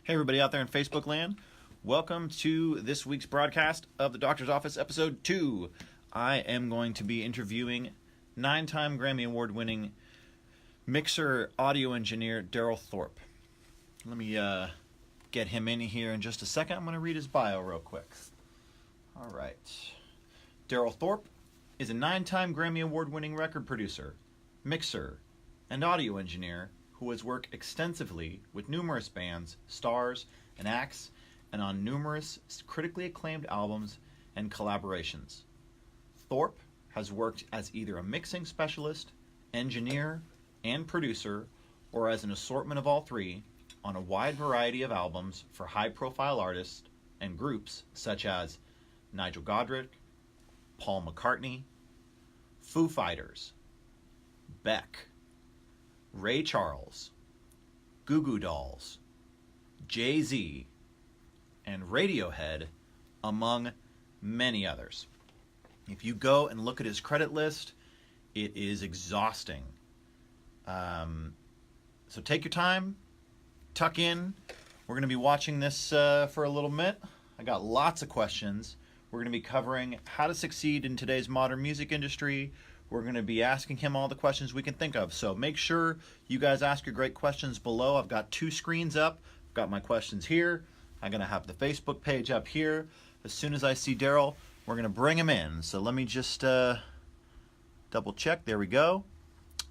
Hey, everybody out there in Facebook land. Welcome to this week's broadcast of the Doctor's Office, Episode 2. I am going to be interviewing 9-time Grammy Award-winning mixer audio engineer Darrell Thorp. Let me get him in here in just a second. I'm going to read his bio real quick. All right. Darrell Thorp is a 9-time Grammy Award-winning record producer, mixer, and audio engineer who has worked extensively with numerous bands, stars, and acts, and on numerous critically acclaimed albums and collaborations. Thorp has worked as either a mixing specialist, engineer, and producer, or as an assortment of all three, on a wide variety of albums for high-profile artists and groups such as Nigel Godrich, Paul McCartney, Foo Fighters, Beck, Ray Charles, Goo Goo Dolls, Jay-Z, and Radiohead, among many others. If you go and look at his credit list, it is exhausting. So take your time, tuck in. We're going to be watching this for a little bit. I got lots of questions. We're going to be covering how to succeed in today's modern music industry. We're going to be asking him all the questions we can think of. So make sure you guys ask your great questions below. I've got 2 screens up. I've got my questions here. I'm going to have the Facebook page up here. As soon as I see Darrell, we're going to bring him in. So let me just double check. There we go.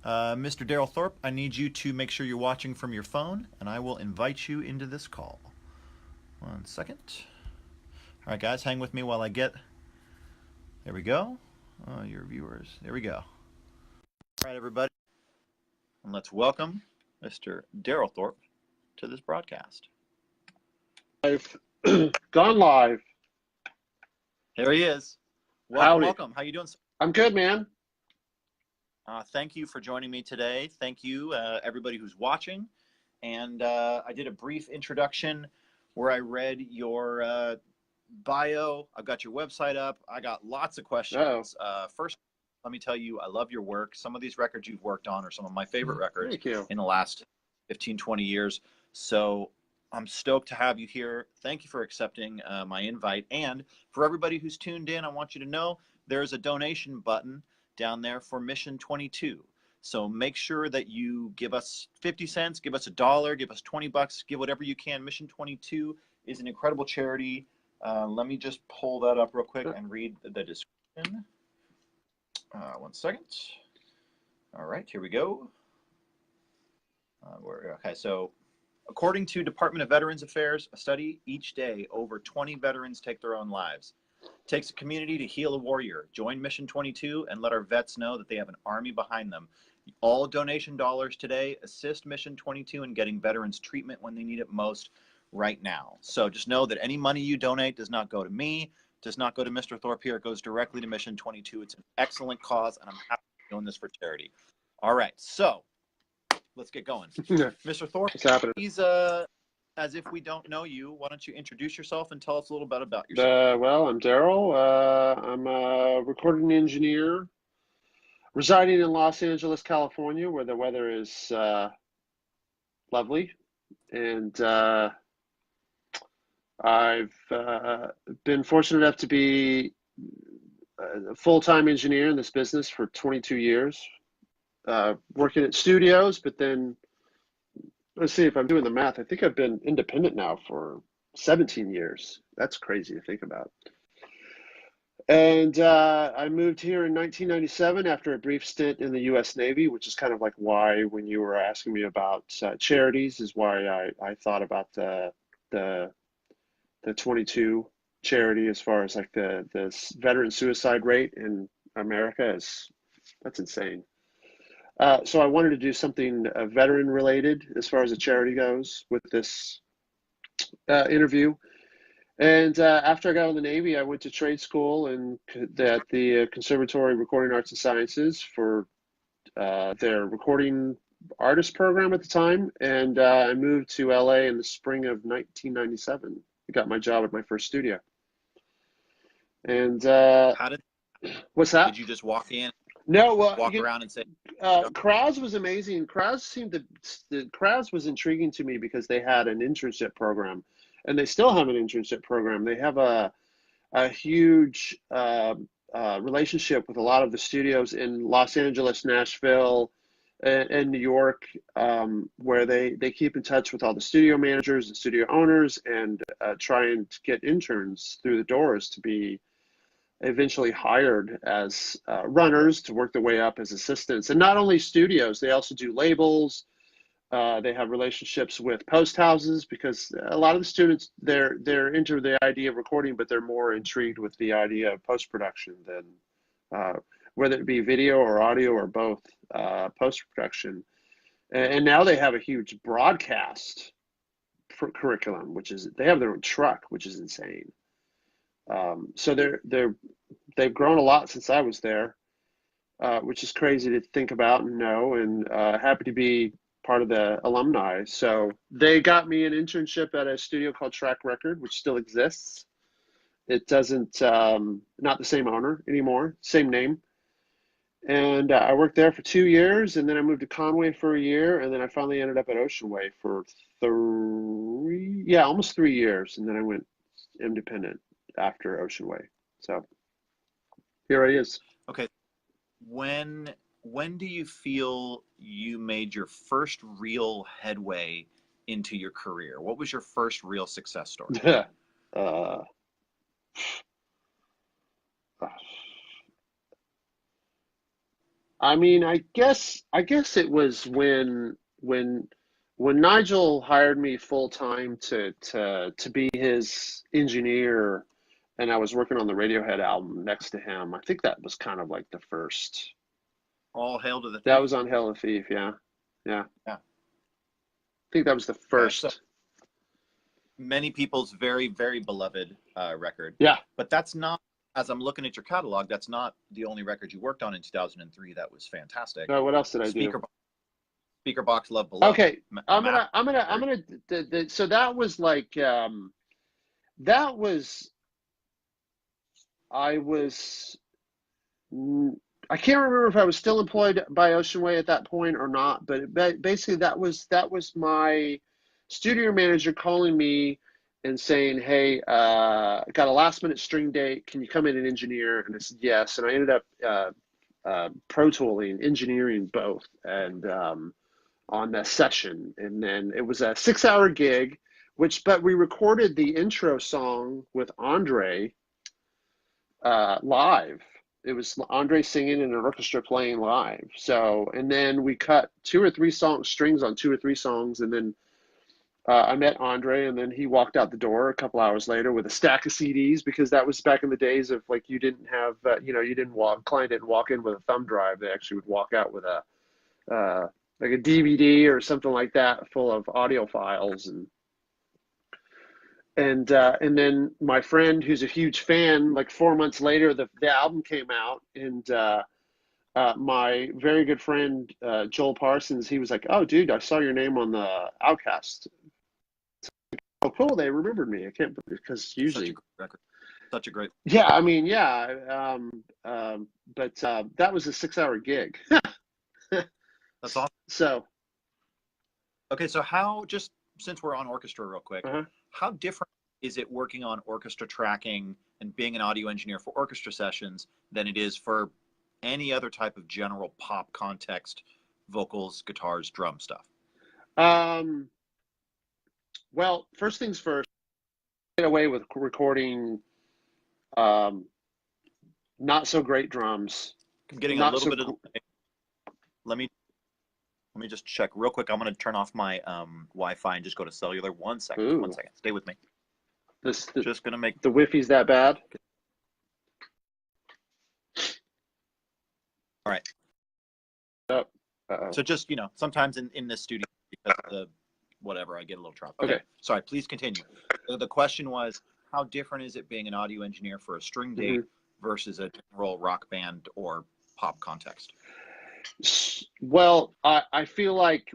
Mr. Darrell Thorp, I need you to make sure you're watching from your phone, and I will invite you into this call. 1 second. All right, guys, hang with me while I get... There we go. Your viewers. There we go. All right, everybody. And let's welcome Mr. Darrell Thorp to this broadcast. I've gone live. There he is. Howdy. Welcome. How you doing, sir? I'm good, man. Thank you for joining me today. Thank you, everybody who's watching. And I did a brief introduction where I read your bio. I've got your website up. I got lots of questions. First, let me tell you, I love your work. Some of these records you've worked on are some of my favorite records Thank you. in the last 15, 20 years. So I'm stoked to have you here. Thank you for accepting my invite. And for everybody who's tuned in, I want you to know there's a donation button down there for Mission 22. So make sure that you give us 50 cents, give us $1, give us 20 bucks, give whatever you can. Mission 22 is an incredible charity. Let me just pull that up real quick and read the description. 1 second. All right, here we go. Okay, so according to Department of Veterans Affairs, a study each day, over 20 veterans take their own lives. It takes a community to heal a warrior. Join Mission 22 and let our vets know that they have an army behind them. All donation dollars today assist Mission 22 in getting veterans treatment when they need it most right now. So just know that any money you donate does not go to me, does not go to Mr. Thorp here. It goes directly to Mission 22. It's an excellent cause, and I'm happy to be doing this for charity. All right, so let's get going. Mr. Thorp, What's happening? please, as if we don't know you, why don't you introduce yourself and tell us a little bit about yourself? Well, I'm Darrell. I'm a recording engineer residing in Los Angeles, California, where the weather is lovely. And I've been fortunate enough to be a full-time engineer in this business for 22 years, working at studios, but then, let's see if I'm doing the math. I think I've been independent now for 17 years. That's crazy to think about. And I moved here in 1997 after a brief stint in the U.S. Navy, which is kind of like why, when you were asking me about charities, is why I thought about the 22 charity as far as like the veteran suicide rate in America that's insane. So I wanted to do something veteran related as far as a charity goes with this interview. And after I got out of the Navy, I went to trade school and at the Conservatory Recording Arts and Sciences for their recording artist program at the time. And I moved to LA in the spring of 1997. I got my job at my first studio. And How did what's that? Did you just walk in No, well, walk around and say, Krause was amazing. Krause was intriguing to me because they had an internship program, and they still have an internship program. They have a huge relationship with a lot of the studios in Los Angeles, Nashville, and New York, where they keep in touch with all the studio managers and studio owners and try and get interns through the doors to be eventually hired as runners to work their way up as assistants. And not only studios, they also do labels. They have relationships with post houses because a lot of the students they're into the idea of recording, but they're more intrigued with the idea of post production than whether it be video or audio or both post production. And now they have a huge broadcast curriculum, which is they have their own truck, which is insane. So they've grown a lot since I was there, which is crazy to think about and know, and happy to be part of the alumni. So they got me an internship at a studio called Track Record, which still exists. It doesn't, not the same owner anymore, same name. And I worked there for 2 years, and then I moved to Conway for a year, and then I finally ended up at Ocean Way for almost 3 years, and then I went independent after Ocean Way. So here it is. okay, when do you feel you made your first real headway into your career? What was your first real success story? I mean, I guess it was when Nigel hired me full time to be his engineer, and I was working on the Radiohead album next to him. I think that was kind of like the first. All Hail to the Thief. That was on Hail to the Thief, yeah. Yeah. I think that was the first. So many people's very, very beloved record. Yeah. But that's not, as I'm looking at your catalog, that's not the only record you worked on in 2003 that was fantastic. What else did I do? Speaker Box Love Below. Okay, I'm gonna. So that was like that was. I can't remember if I was still employed by Ocean Way at that point or not, but basically that was my studio manager calling me and saying, "Hey, got a last minute string date. Can you come in and engineer?" And I said yes, and I ended up pro tooling, engineering both, and on that session. And then it was a 6-hour gig, but we recorded the intro song with Andre live. It was Andre singing and an orchestra playing live. So, and then we cut 2 or 3 strings on 2 or 3 songs, and then I met Andre, and then he walked out the door a couple hours later with a stack of CDs, because that was back in the days of like you didn't have client didn't walk in with a thumb drive. They actually would walk out with like a DVD or something like that full of audio files, and then my friend, who's a huge fan, like 4 months later, the album came out, and my very good friend Joel Parsons, he was like, "Oh, dude, I saw your name on the Outcast." Oh, cool! They remembered me. I can't, because usually such a great record. Such a great. Yeah, I mean, yeah, but that was a 6-hour gig. That's awesome. So, okay, so how, just since we're on orchestra real quick, how different is it working on orchestra tracking and being an audio engineer for orchestra sessions than it is for any other type of general pop context, vocals, guitars, drum stuff? Well, first things first, get away with recording not so great drums. I'm getting a little bit of. Let me just check real quick. I'm going to turn off my Wi-Fi and just go to cellular. 1 second. Ooh. 1 second. Stay with me. Just going to make the Wi-Fi's that bad. All right. Uh-oh. So just, sometimes in this studio, because of the whatever, I get a little trouble. Okay. Sorry, please continue. The question was, how different is it being an audio engineer for a string date versus a general rock band or pop context? Well, I feel like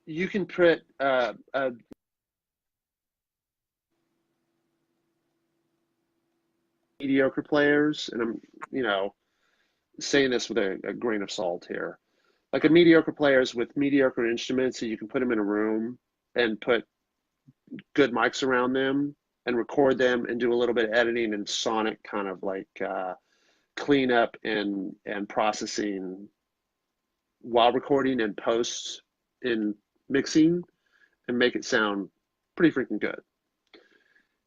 you can put a mediocre players, and I'm, saying this with a grain of salt here. Like a mediocre players with mediocre instruments, so you can put them in a room and put good mics around them and record them and do a little bit of editing and sonic kind of like cleanup and processing while recording and post in mixing and make it sound pretty freaking good.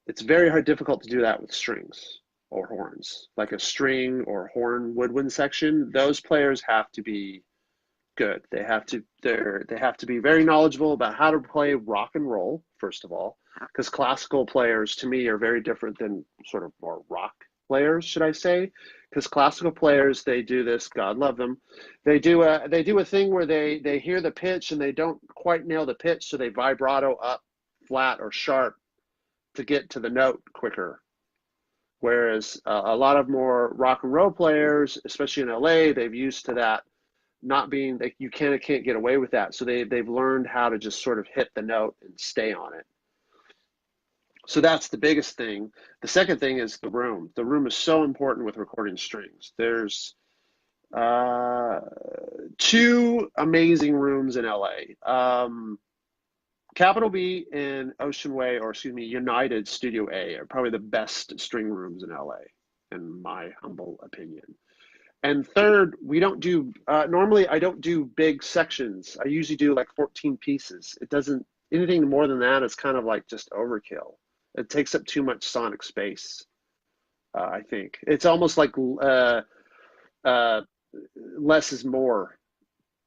It's very difficult to do that with strings or horns. Like a string or horn woodwind section, those players have to be good. They have to be very knowledgeable about how to play rock and roll, first of all, because classical players to me are very different than sort of more rock players, should I say? Because classical players, they do this, God love them. They do a thing where they hear the pitch and they don't quite nail the pitch, so they vibrato up, flat or sharp to get to the note quicker. Whereas a lot of more rock and roll players, especially in LA, they've used to that not being like you can't get away with that. So they've learned how to just sort of hit the note and stay on it. So that's the biggest thing. The second thing is the room. The room is so important with recording strings. There's two amazing rooms in LA. Capital B and United Studio A are probably the best string rooms in LA, in my humble opinion. And third, we don't do, normally I don't do big sections. I usually do like 14 pieces. Anything more than that is kind of like just overkill. It takes up too much sonic space, I think. It's almost like less is more,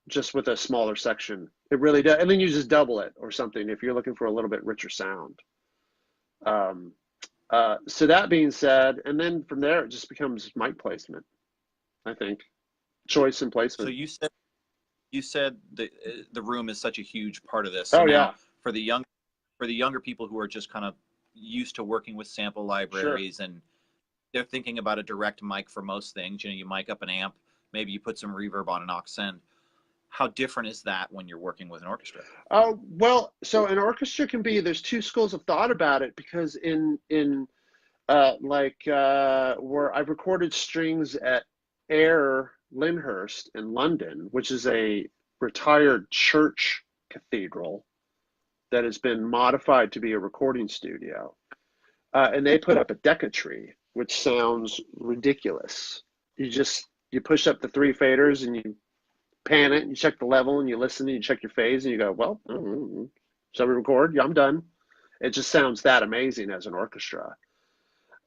just with a smaller section. It really does. And then you just double it or something if you're looking for a little bit richer sound. So that being said, and then from there, it just becomes mic placement, I think. Choice and placement. So you said the room is such a huge part of this. So now, yeah. For the younger people who are just kind of used to working with sample libraries, sure, and they're thinking about a direct mic for most things. You mic up an amp, maybe you put some reverb on an aux send. How different is that when you're working with an orchestra? Oh, well, so an orchestra there's two schools of thought about it, because where I've recorded strings at Ayr Lyndhurst in London, which is a retired church cathedral that has been modified to be a recording studio. And they put up a Deca-tree, which sounds ridiculous. You push up the three faders and you pan it and you check the level and you listen and you check your phase and you go, well, shall we record? Yeah, I'm done. It just sounds that amazing as an orchestra.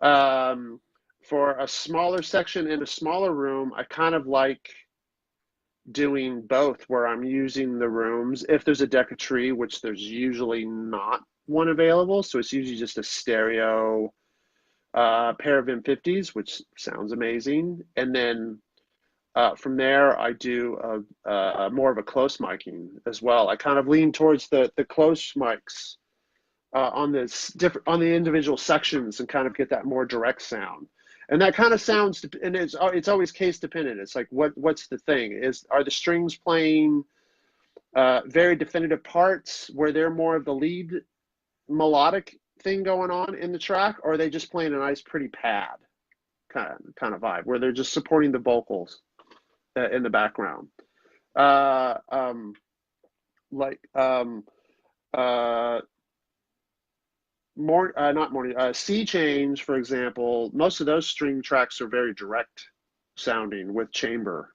For a smaller section in a smaller room, I kind of like doing both, where I'm using the rooms. If there's a Deca-tree, which there's usually not one available, so it's usually just a stereo pair of M50s, which sounds amazing. And then from there, I do more of a close miking as well. I kind of lean towards the close mics on the individual sections and kind of get that more direct sound. And that kind of sounds, and it's always case dependent. It's like what's the thing? Are the strings playing very definitive parts where they're more of the lead melodic thing going on in the track, or are they just playing a nice pretty pad kind of vibe where they're just supporting the vocals in the background? Sea Change, for example, most of those string tracks are very direct sounding with chamber,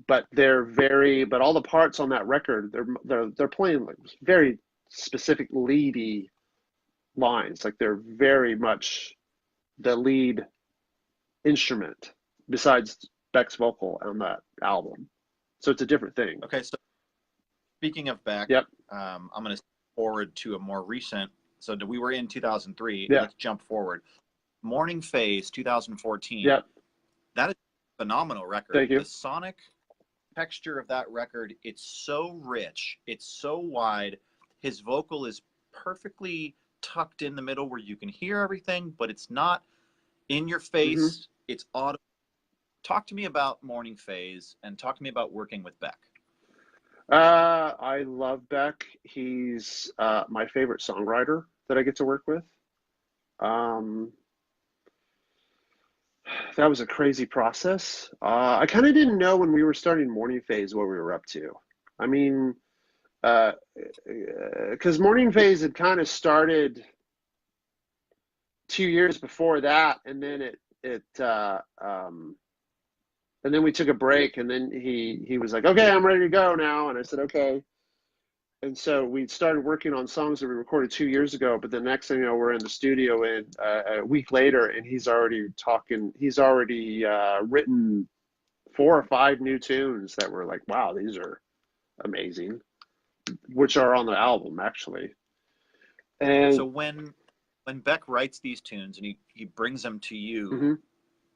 but but all the parts on that record, they're playing like very specific leady lines. Like they're very much the lead instrument besides Beck's vocal on that album. So it's a different thing. Okay, so speaking of Beck, yep. I'm going to forward to a more recent. So we were in 2003. Yeah. Let's jump forward. Morning Phase, 2014. Yep. That is a phenomenal record. Thank you. The sonic texture of that record, it's so rich. It's so wide. His vocal is perfectly tucked in the middle where you can hear everything, but it's not in your face. Mm-hmm. It's audible. Talk to me about Morning Phase and talk to me about working with Beck. I love Beck. He's my favorite songwriter that I get to work with. That was a crazy process. I kind of didn't know when we were starting Morning Phase what we were up to. I mean, uh, because Morning Phase had kind of started 2 years before that, and then and then we took a break, and then he was like, "Okay, I'm ready to go now," and I said, "Okay." And so we started working on songs that we recorded 2 years ago. But the next thing you know, we're in the studio and a week later, and he's already talking. He's already written 4 or 5 new tunes that were like, wow, these are amazing, which are on the album actually. So And when Beck writes these tunes and he brings them to you, mhm.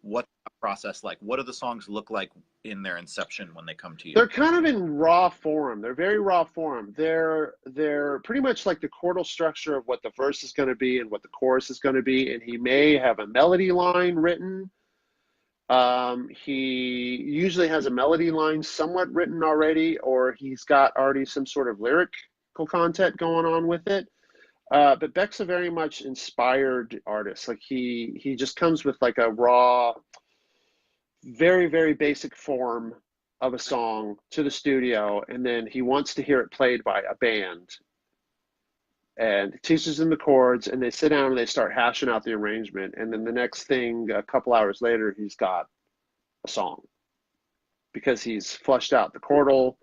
what's the process like? What do the songs look like in their inception when they come to you? They're kind of in raw form. They're very raw form. They're pretty much like the chordal structure of what the verse is going to be and what the chorus is going to be. And he may have a melody line written. He usually has a melody line somewhat written already, or he's got already some sort of lyrical content going on with it. But Beck's a very much inspired artist. Like he just comes with like a raw, very, very basic form of a song to the studio, and then he wants to hear it played by a band, and teaches them the chords, and they sit down and they start hashing out the arrangement, and then the next thing, a couple hours later, he's got a song because he's fleshed out the chordal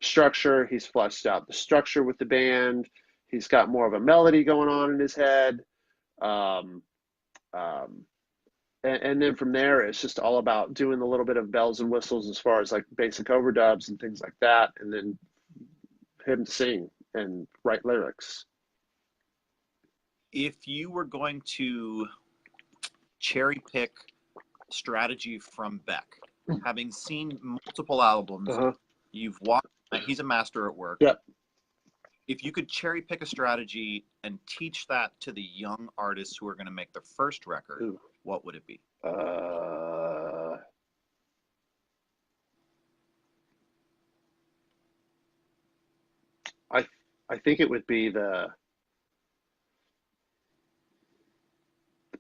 structure, he's fleshed out the structure with the band, he's got more of a melody going on in his head. Um, um, and then from there, it's just all about doing a little bit of bells and whistles as far as like basic overdubs and things like that, and then him sing and write lyrics. If you were going to cherry pick strategy from Beck, having seen multiple albums, Uh-huh. you've watched, he's a master at work. Yep. If you could cherry pick a strategy and teach that to the young artists who are going to make their first record, Ooh. what would it be? I I think it would be the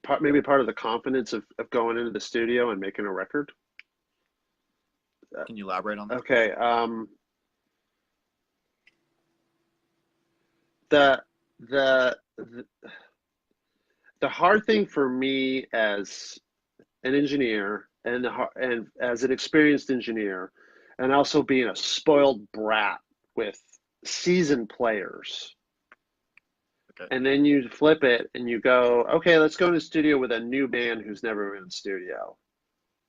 part, maybe part of the confidence of going into the studio and making a record. Can you elaborate on that? Okay. The the the the hard thing for me as an engineer and as an experienced engineer, and also being a spoiled brat with seasoned players. Okay. And then you flip it and you go, okay, let's go in the studio with a new band who's never been in the studio.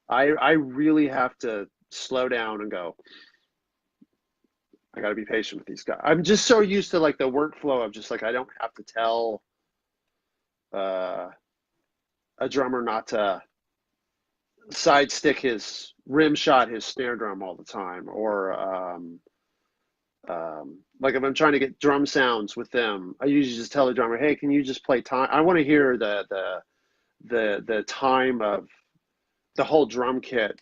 I really have to slow down and go, I got to be patient with these guys. I'm just so used to like the workflow of just like, I don't have to tell uh, a drummer not to side stick his rim shot his snare drum all the time, or like if I'm trying to get drum sounds with them, I usually just tell the drummer, "Hey, can you just play time? I want to hear the time of the whole drum kit.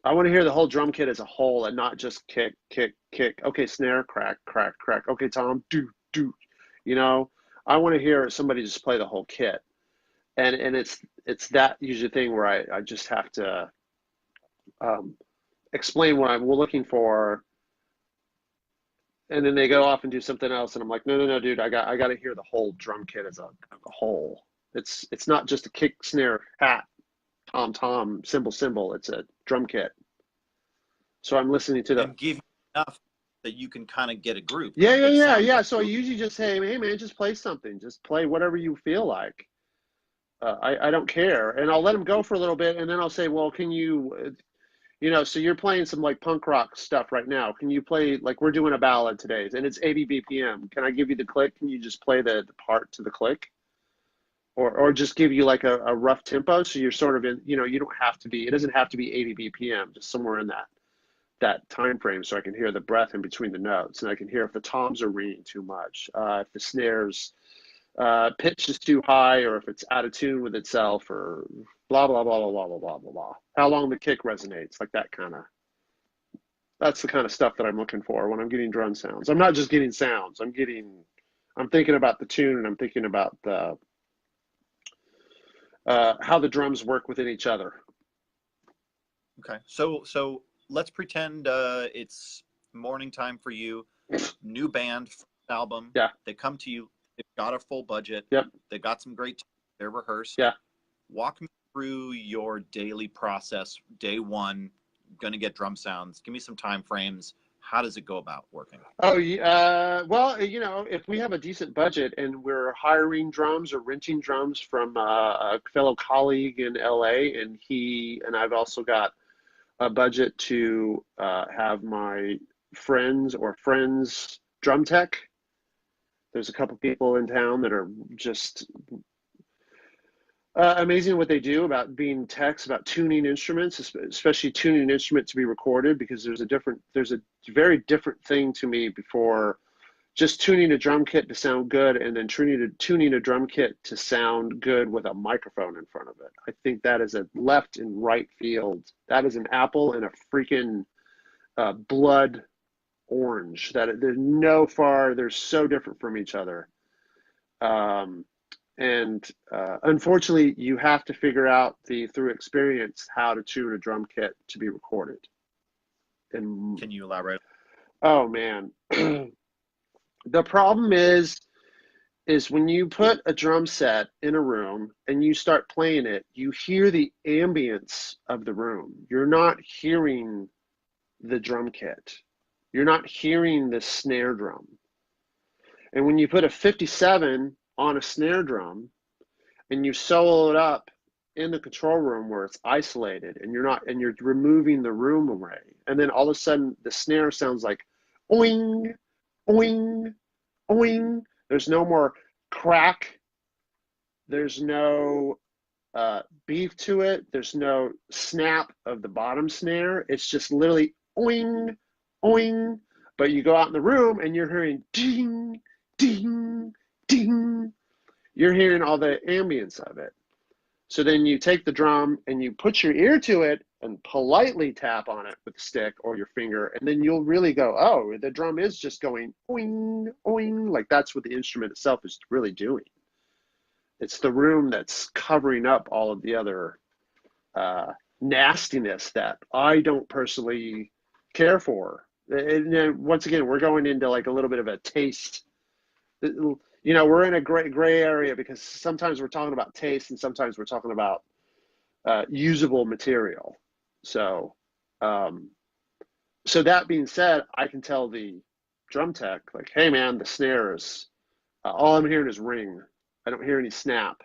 I want to hear the whole drum kit as a whole, and not just kick, kick, kick. Okay, snare, crack, crack, crack. Okay, tom, do, do. You know, I want to hear somebody just play the whole kit, and it's that usually thing where I just have to explain what I'm looking for, and then they go off and do something else, and I'm like, no, no, no, dude, I got to hear the whole drum kit as a whole. It's not just a kick, snare, hat, tom, tom, cymbal, cymbal. It's a drum kit. So I'm listening to the And give you enough that you can kind of get a group. yeah, yeah, Good yeah, sound. yeah. So I usually just say, hey, man, just play something. Just play whatever you feel like. I don't care, and I'll let them go for a little bit, and then I'll say, well, can you, you know, so you're playing some like punk rock stuff right now. Can you play like we're doing a ballad today, and it's 80 BPM. Can I give you the click? Can you just play the part to the click, or just give you like a rough tempo so you're sort of in, you know, you don't have to be. It doesn't have to be 80 BPM. Just somewhere in that time frame, so I can hear the breath in between the notes, and I can hear if the toms are ringing too much, if the snares pitch is too high, or if it's out of tune with itself, or blah blah blah blah blah blah blah blah blah. How long the kick resonates, like that kind of. That's the kind of stuff that I'm looking for when I'm getting drum sounds. I'm not just getting sounds. I'm thinking about the tune, and I'm thinking about how the drums work within each other. Okay. So let's pretend it's morning time for you. New band, album. Yeah. They come to you. They've got a full budget. Yep. They've got some great. They're rehearsed. Yeah. Walk me through your daily process. Day one, gonna get drum sounds. Give me some time frames. How does it go about working? Oh, well, if we have a decent budget and we're hiring drums or renting drums from a fellow colleague in LA, and I've also got a budget to have my friends drum tech. There's a couple people in town that are just amazing what they do about being techs, about tuning instruments, especially tuning an instrument to be recorded, because there's a very different thing to me before just tuning a drum kit to sound good and then tuning a drum kit to sound good with a microphone in front of it. I think that is a left and right field. That is an apple and a freaking blood orange. They're so different from each other. And unfortunately, you have to figure out through experience how to tune a drum kit to be recorded. And can you elaborate? Oh man, the problem is when you put a drum set in a room and you start playing it, you hear the ambience of the room. You're not hearing the drum kit. You're not hearing the snare drum. And when you put a 57 on a snare drum and you solo it up in the control room where it's isolated and you're removing the room array, and then all of a sudden the snare sounds like oing, oing, oing. There's no more crack. There's no beef to it. There's no snap of the bottom snare. It's just literally oing, oing. But you go out in the room and you're hearing ding, ding, ding. You're hearing all the ambience of it. So then you take the drum and you put your ear to it and politely tap on it with a stick or your finger, and then you'll really go, oh, the drum is just going oing, oing, like that's what the instrument itself is really doing. It's the room that's covering up all of the other nastiness that I don't personally care for. And then once again, we're going into like a little bit of a taste. We're in a gray area because sometimes we're talking about taste and sometimes we're talking about usable material. So that being said, I can tell the drum tech, like, hey man, the snare is, all I'm hearing is ring. I don't hear any snap.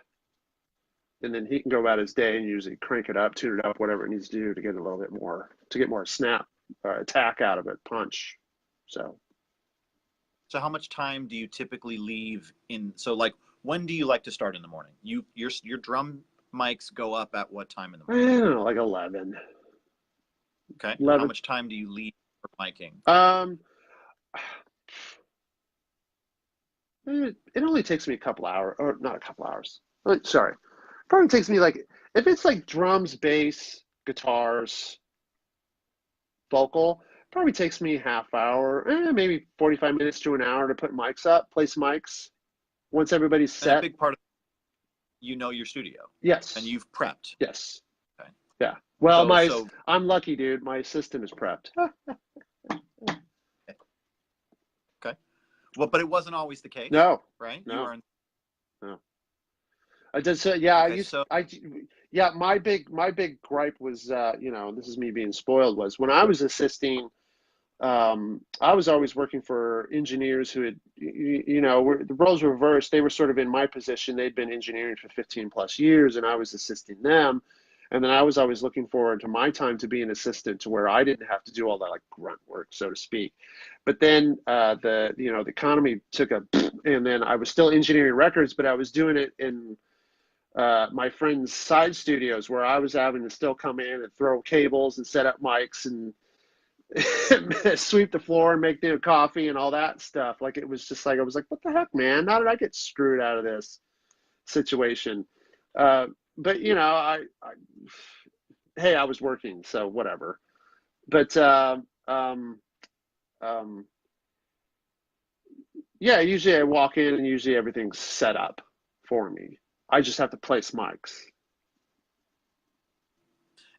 And then he can go about his day and usually crank it up, tune it up, whatever it needs to do to get a little bit more, to get more snap, attack out of it, punch. So how much time do you typically leave in? So like, when do you like to start in the morning? Your drum mics go up at what time in the morning? I don't know, like 11. Okay. 11. How much time do you leave for miking? It only takes me a couple hours, or not a couple hours. Sorry. Probably takes me like, if it's like drums, bass, guitars, vocal, probably takes me half hour, maybe 45 minutes to an hour to put mics up, place mics. Once everybody's set. And a big part of your studio. Yes. And you've prepped. Yes. Okay. Yeah. Well, I'm lucky, dude. My assistant is prepped. Okay. Well, but it wasn't always the case. No. Right? No. No. I just yeah. Okay, my big gripe was this is me being spoiled, was when I was assisting. I was always working for engineers who had, the roles were reversed. They were sort of in my position. They'd been engineering for 15 plus years and I was assisting them. And then I was always looking forward to my time to be an assistant, to where I didn't have to do all that like grunt work, so to speak. But then the economy took and then I was still engineering records, but I was doing it in my friend's side studios, where I was having to still come in and throw cables and set up mics and sweep the floor and make coffee and all that stuff. Like, it was just like, I was like, what the heck, man? How did I get screwed out of this situation? But hey, I was working, so whatever. But yeah, usually I walk in and usually everything's set up for me. I just have to place mics.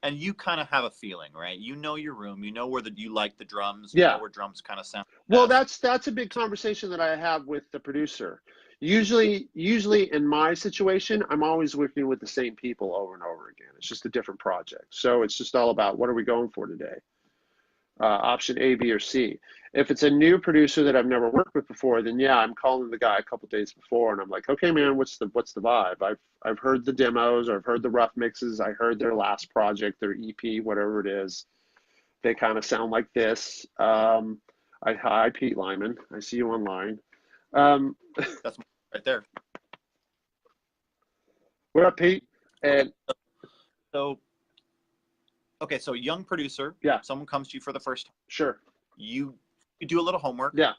And you kind of have a feeling, right? You know your room. You know where you like the drums. You Yeah. know where drums kind of sound Well, best. that's a big conversation that I have with the producer. Usually in my situation, I'm always working with the same people over and over again. It's just a different project. So it's just all about what are we going for today? Option A, B, or C. If it's a new producer that I've never worked with before, then yeah, I'm calling the guy a couple days before, and I'm like, okay, man, what's the vibe? I've heard the demos, or I've heard the rough mixes, I heard their last project, their EP, whatever it is. They kind of sound like this. Hi, Pete Lyman. I see you online. That's right there. What up, Pete? And so, okay, so young producer. Yeah. Someone comes to you for the first time. Sure. You do a little homework. Yeah.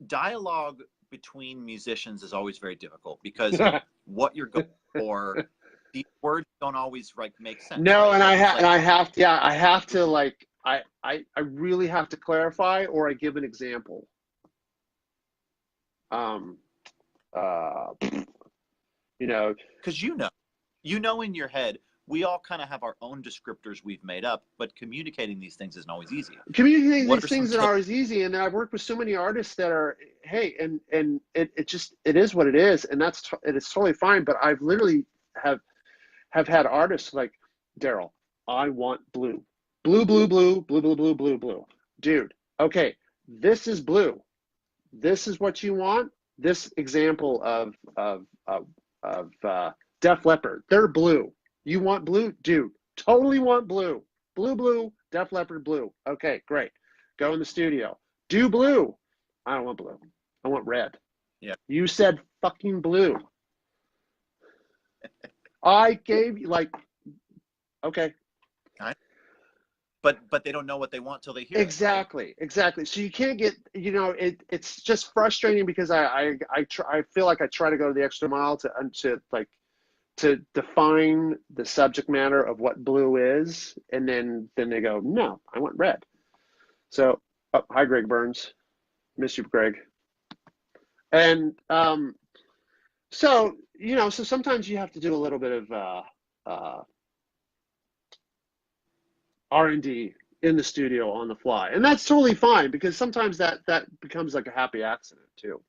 Dialogue between musicians is always very difficult because what you're going for, the words don't always make sense. No, right? and I have to like I really have to clarify, or I give an example. Because you know in your head, we all kind of have our own descriptors we've made up, but communicating these things isn't always easy. Communicating these things aren't always easy, and I've worked with so many artists that are, hey, and it is what it is, and it is totally fine. But I've literally have had artists like, Darrell, I want blue, blue, blue, blue, blue, blue, blue, blue, blue. Dude, okay, this is blue. This is what you want. This example of Def Leppard, they're blue. You want blue? Dude, totally want blue. Blue, blue, Def Leppard blue. Okay, great. Go in the studio. Do blue. I don't want blue. I want red. Yeah. You said fucking blue. I gave you okay. But they don't know what they want till they hear Exactly. it. Right? Exactly. So you can't get, it's just frustrating because I feel like I try to go the extra mile to define the subject matter of what blue is, and then they go, no, I want red. So, hi, Greg Burns. Miss you, Greg. And so sometimes you have to do a little bit of R&D in the studio on the fly, and that's totally fine because sometimes that becomes like a happy accident too.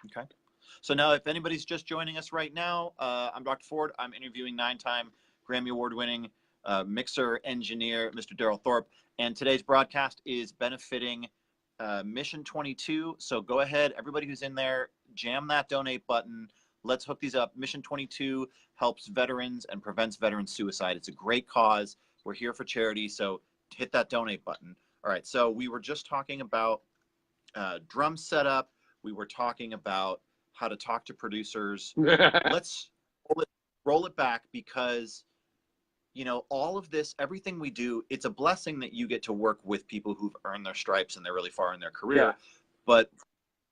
Okay. So now, if anybody's just joining us right now, I'm Dr. Ford. I'm interviewing 9-time Grammy Award-winning mixer engineer, Mr. Darrell Thorp. And today's broadcast is benefiting Mission 22. So go ahead, everybody who's in there, jam that donate button. Let's hook these up. Mission 22 helps veterans and prevents veteran suicide. It's a great cause. We're here for charity, so hit that donate button. All right, so we were just talking about drum setup. We were talking about how to talk to producers. Let's roll it back because, all of this, everything we do, it's a blessing that you get to work with people who've earned their stripes and they're really far in their career. Yeah. But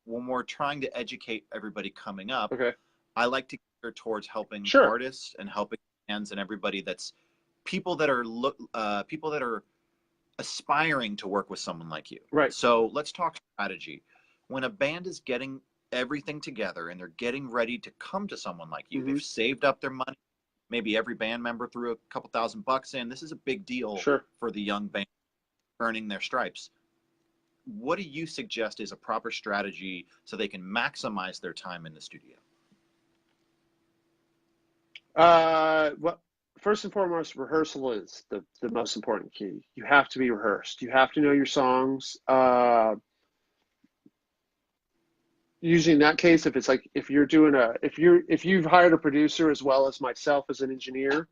when we're trying to educate everybody coming up, Okay. I like to gear towards helping Sure. artists and helping fans and everybody that's people that are aspiring to work with someone like you. Right. So let's talk strategy. When a band is getting everything together and they're getting ready to come to someone like you, they've saved up their money. Maybe every band member threw a couple $1,000 in. This is a big deal for the young band earning their stripes. What do you suggest is a proper strategy so they can maximize their time in the studio? Well, first and foremost, rehearsal is the most important key. You have to be rehearsed. You have to know your songs. Usually in that case, if you've hired a producer as well as myself as an engineer,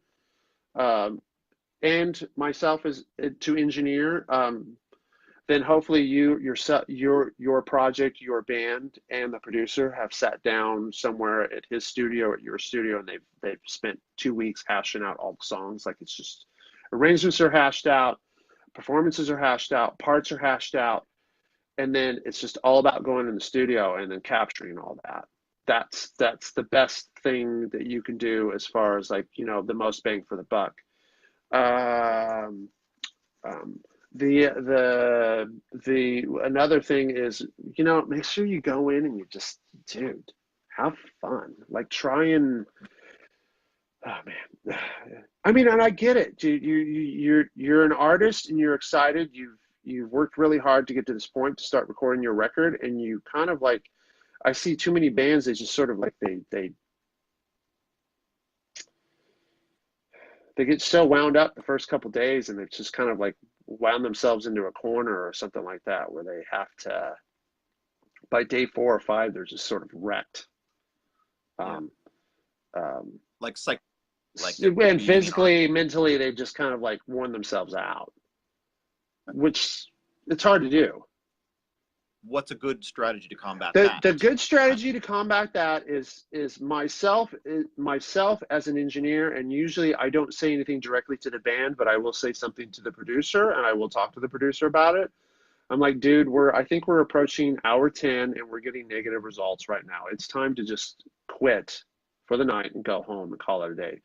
and myself as to engineer, then hopefully your project, your band, and the producer have sat down somewhere at his studio, at your studio, and they've spent 2 weeks hashing out all the songs. Like, it's just arrangements are hashed out, performances are hashed out, parts are hashed out, and then it's just all about going in the studio and then capturing all that. That's the best thing that you can do as far as the most bang for the buck. Another thing is, make sure you go in and you just, dude, have fun. Like, try and Oh man, I mean, and I get it, dude. You're an artist and you're excited. You've worked really hard to get to this point to start recording your record, and you kind of like, I see too many bands that just sort of like they get so wound up the first couple days, and they've just kind of like wound themselves into a corner or something like that, where they have to, by day 4 or 5, they're just sort of wrecked. Yeah. Um, um, Like psych, like and being on. physically, mentally, they've just kind of like worn themselves out, which it's hard to do. What's a good strategy to combat The that? the good strategy to combat that is myself as an engineer, and usually I don't say anything directly to the band, but I will say something to the producer, and I will talk to the producer about it. I'm like, dude, I think we're approaching hour 10 and we're getting negative results right now. It's time to just quit for the night and go home and call it a day.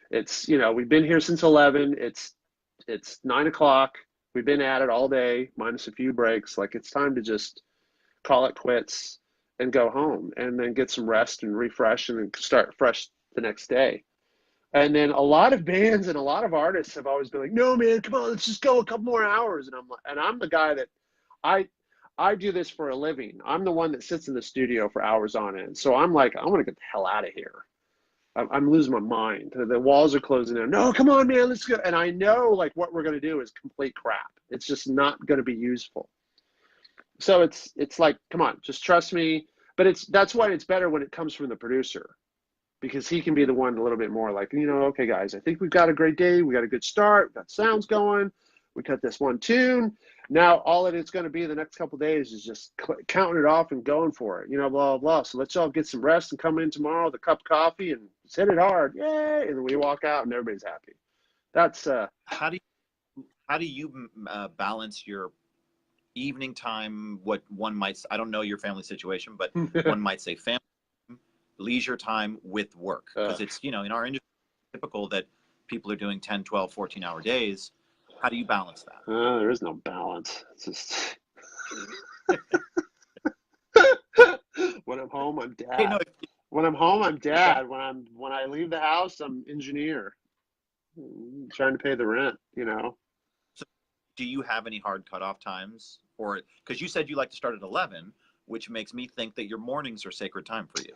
It's, we've been here since 11. It's 9 o'clock. We've been at it all day, minus a few breaks. Like, it's time to just call it quits and go home and then get some rest and refresh and then start fresh the next day. And then a lot of bands and a lot of artists have always been like, no, man, come on, let's just go a couple more hours. And I'm the guy that I I do this for a living. I'm the one that sits in the studio for hours on end. So I'm like, I want to get the hell out of here. I'm losing my mind. The walls are closing in. No, come on, man, let's go. And I know like what we're going to do is complete crap. It's just not going to be useful. So it's like, come on, just trust me. But that's why it's better when it comes from the producer, because he can be the one a little bit more like, okay, guys, I think we've got a great day. We got a good start. We got sounds going. We cut this one tune. Now all it's going to be the next couple of days is just counting it off and going for it, blah, blah, blah. So let's all get some rest and come in tomorrow with a cup of coffee and just hit it hard. Yay. And then we walk out and everybody's happy. That's how do you balance your evening time, what one might, I don't know your family situation, but one might say family, leisure time with work, because it's, in our industry, it's typical that people are doing 10, 12, 14-hour days. How do you balance that? there is no balance. It's just when I'm home, I'm dad. Hey, no, when I'm home, I'm dad. When I leave the house, I'm engineer. I'm trying to pay the rent, So do you have any hard cutoff times? Or because you said you like to start at 11, which makes me think that your mornings are sacred time for you.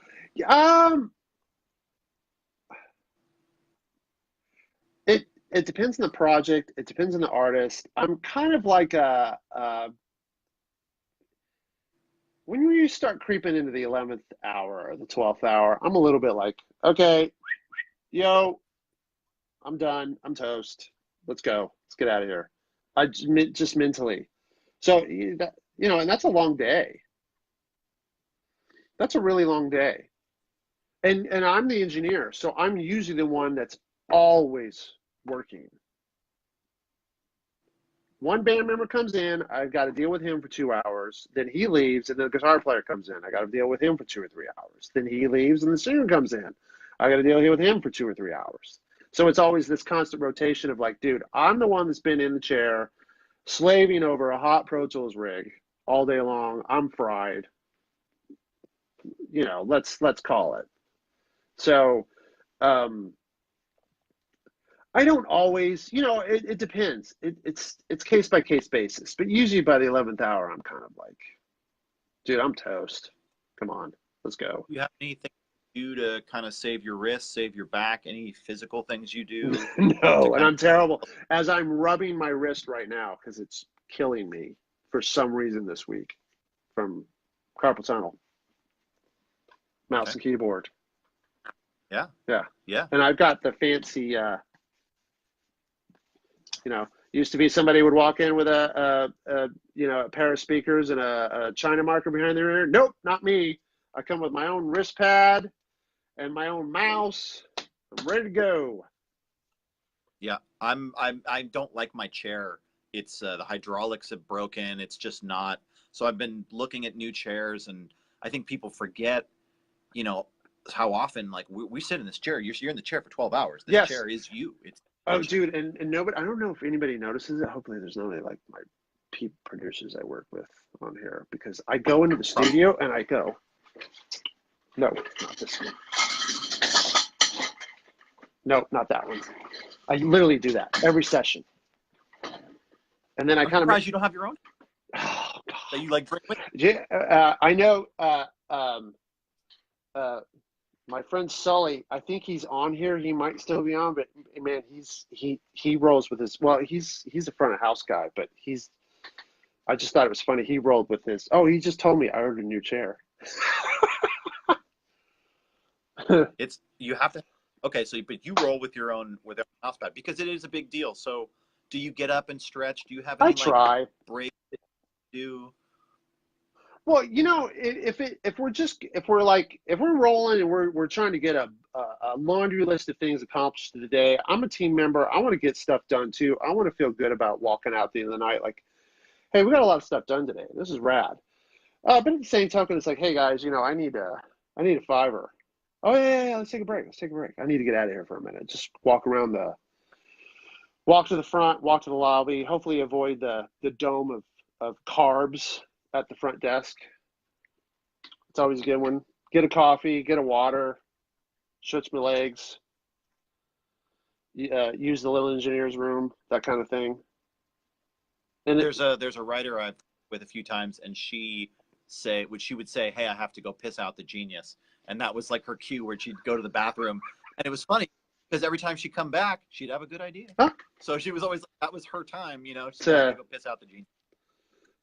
It depends on the project. It depends on the artist. I'm kind of like when you start creeping into the 11th hour or the 12th hour, I'm a little bit like, okay, yo, I'm done. I'm toast. Let's go. Let's get out of here. I just mentally. So, and that's a long day. That's a really long day. And I'm the engineer, so I'm usually the one that's always working. One band member comes in, I've got to deal with him for 2 hours. Then he leaves, and the guitar player comes in. I got to deal with him for 2 or 3 hours. Then he leaves, and the singer comes in. I got to deal with him for 2 or 3 hours. So it's always this constant rotation of like, dude, I'm the one that's been in the chair slaving over a hot Pro Tools rig all day long. I'm fried. Let's call it. So I don't always, it depends. It's case by case basis. But usually by the 11th hour, I'm kind of like, dude, I'm toast. Come on, let's go. Do you have anything you do to kind of save your wrist, save your back? Any physical things you do? No, and I'm terrible. As I'm rubbing my wrist right now because it's killing me for some reason this week from carpal tunnel, mouse and keyboard. Yeah. And I've got the fancy, used to be somebody would walk in with a pair of speakers and a China marker behind their ear. Nope, not me. I come with my own wrist pad and my own mouse. I'm ready to go. Yeah, I don't like my chair. It's the hydraulics have broken. It's just not. So I've been looking at new chairs, and I think people forget, how often like we sit in this chair. You're in the chair for 12 hours. This chair is you. It's dude, and nobody. I don't know if anybody notices it. Hopefully, there's nobody like my producers I work with on here, because I go into the studio and I go, no, not this one. Nope, not that one. I literally do that every session. And then I I'm kind of, surprised you don't have your own oh, that you like bring with you. yeah, I know, my friend Sully, I think he's on here. He might still be on, but man, he rolls with his, well, he's a front of house guy, but I just thought it was funny. He rolled with his, oh, he just told me I ordered a new chair. It's you have to. Okay, so but you roll with your own house pad because it is a big deal. So, do you get up and stretch? Do you have I any try. breaks that you do? Well, if we're rolling and we're trying to get a laundry list of things accomplished today, I'm a team member. I want to get stuff done too. I want to feel good about walking out at the end of the night like, hey, we got a lot of stuff done today. This is rad. But at the same token, it's like, hey guys, I need a fiver. Oh yeah, let's take a break. I need to get out of here for a minute. Just walk to the front, walk to the lobby. Hopefully, avoid the dome of carbs at the front desk. It's always a good one. Get a coffee, get a water, stretch my legs. Use the little engineer's room, that kind of thing. And there's a writer I've with a few times, and she would say, "Hey, I have to go piss out the genius," and that was like her cue where she'd go to the bathroom, and it was funny because every time she'd come back, she'd have a good idea. Huh? So she was always like, that was her time, She had to go piss out the genius.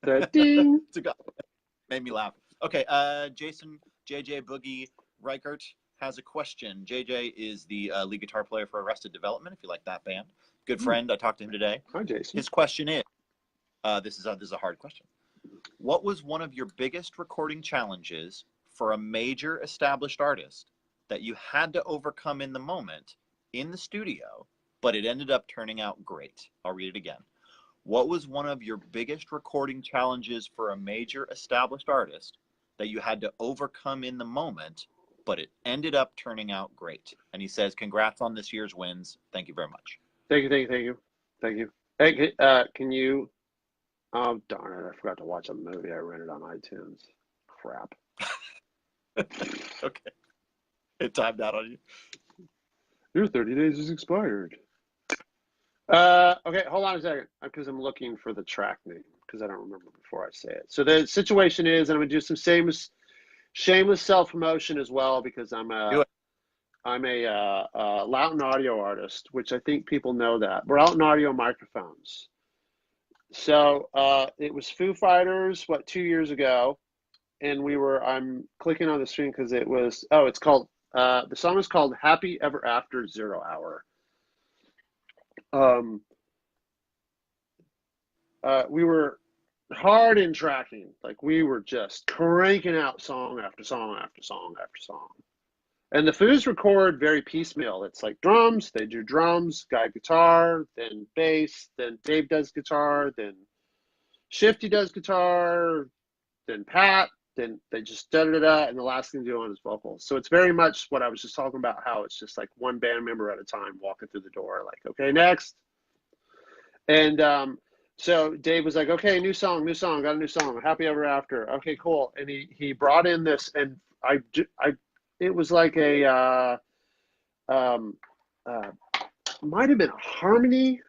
The ding. Made me laugh. Okay, Jason JJ Boogie Reichert has a question. JJ is the lead guitar player for Arrested Development. If you like that band, good friend. I talked to him today. Hi, Jason. His question is, this is a hard question. What was one of your biggest recording challenges for a major established artist that you had to overcome in the moment in the studio, but it ended up turning out great? I'll read it again. What was one of your biggest recording challenges for a major established artist that you had to overcome in the moment, but it ended up turning out great? And he says, congrats on this year's wins. Thank you very much. Thank you. Hey, can you, oh, darn it, I forgot to watch a movie I rented on iTunes. Crap. Okay. It timed out on you. Your 30 days is expired. Okay, hold on a second, because I'm looking for the track name, because I don't remember before I say it. So the situation is, and I'm going to do some shameless self-promotion as well, because I'm a Loudon audio artist, which I think people know that. We're out in audio microphones. So it was Foo Fighters, 2 years ago, and I'm clicking on the screen because it's called, the song is called Happy Ever After 0 Hour. We were hard in tracking, like we were just cranking out song after song after song after song. And the Foos record very piecemeal. It's like drums, they do drums, guy guitar, then bass, then Dave does guitar, then Shifty does guitar, then Pat, then they just da-da-da-da, and the last thing they do on is vocals. So it's very much what I was just talking about, how it's just like one band member at a time walking through the door, like, okay, next. And so Dave was like, okay, new song, got a new song, Happy Ever After. Okay, cool. And he brought in this, and it was like a, might have been a harmony,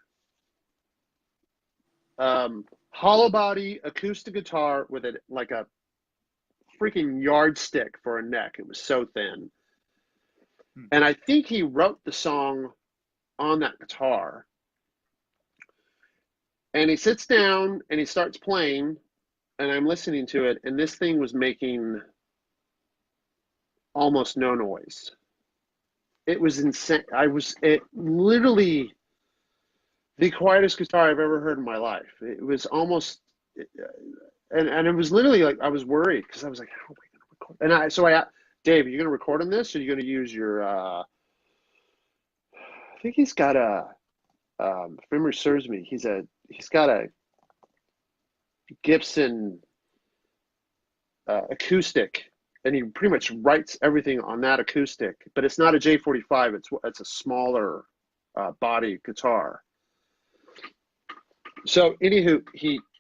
hollow body acoustic guitar with like a freaking yardstick for a neck. It was so thin. And I think he wrote the song on that guitar. And he sits down and he starts playing, and I'm listening to it, and this thing was making almost no noise. It was insane. It literally the quietest guitar I've ever heard in my life. It was almost, and it was literally like, I was worried because I was like, how are we going to record? And I Dave, are you going to record on this, or are you going to use your, I think he's got if memory serves me, he's got a Gibson acoustic, and he pretty much writes everything on that acoustic, but it's not a J45, it's a smaller body guitar. So anywho,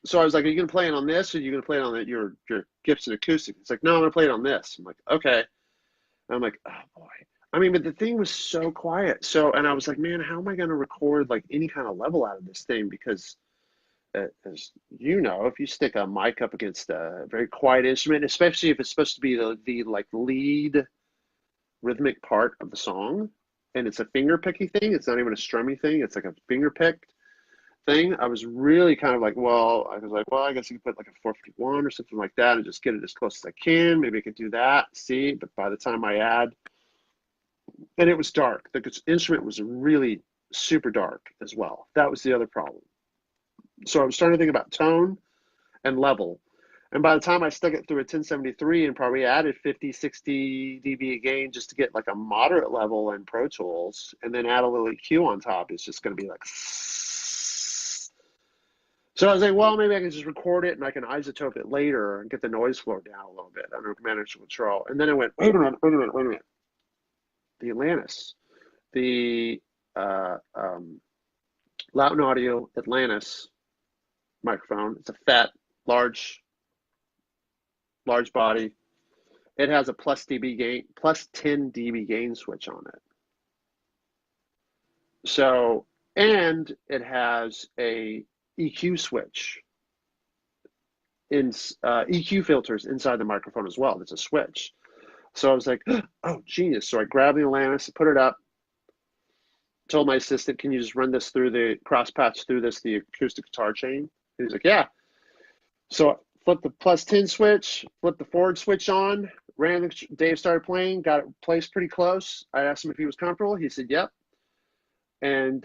so I was like, are you going to play it on this, or are you going to play it on your Gibson acoustic? It's like, no, I'm going to play it on this. I'm like, okay. And I'm like, oh boy. I mean, but the thing was so quiet. So, and I was like, man, how am I going to record like any kind of level out of this thing? Because as you know, if you stick a mic up against a very quiet instrument, especially if it's supposed to be the like lead rhythmic part of the song, and it's a finger picky thing, it's not even a strummy thing, it's like a finger picked thing. I was really kind of like, well, I guess I could put like a 451 or something like that and just get it as close as I can. Maybe I could do that, see, but by the time I add, and it was dark. The instrument was really super dark as well. That was the other problem. So I was starting to think about tone and level. And by the time I stuck it through a 1073 and probably added 50, 60 dB gain just to get like a moderate level in Pro Tools, and then add a little EQ on top, it's just going to be like. So I was like, well, maybe I can just record it and I can isotope it later and get the noise floor down a little bit under managed control. And then I went, wait a minute. The Atlantis, the Loudon Audio Atlantis microphone. It's a fat, large body. It has a plus 10 dB gain switch on it. So, and it has a EQ switch in EQ filters inside the microphone as well. There's a switch. So I was like, oh, genius. So I grabbed the Atlantis, put it up, told my assistant, can you just run this through the cross patch through the acoustic guitar chain? And he's like, yeah. So I flipped the plus 10 switch, flipped the forward switch on, Dave started playing, got it placed pretty close. I asked him if he was comfortable. He said, yep. And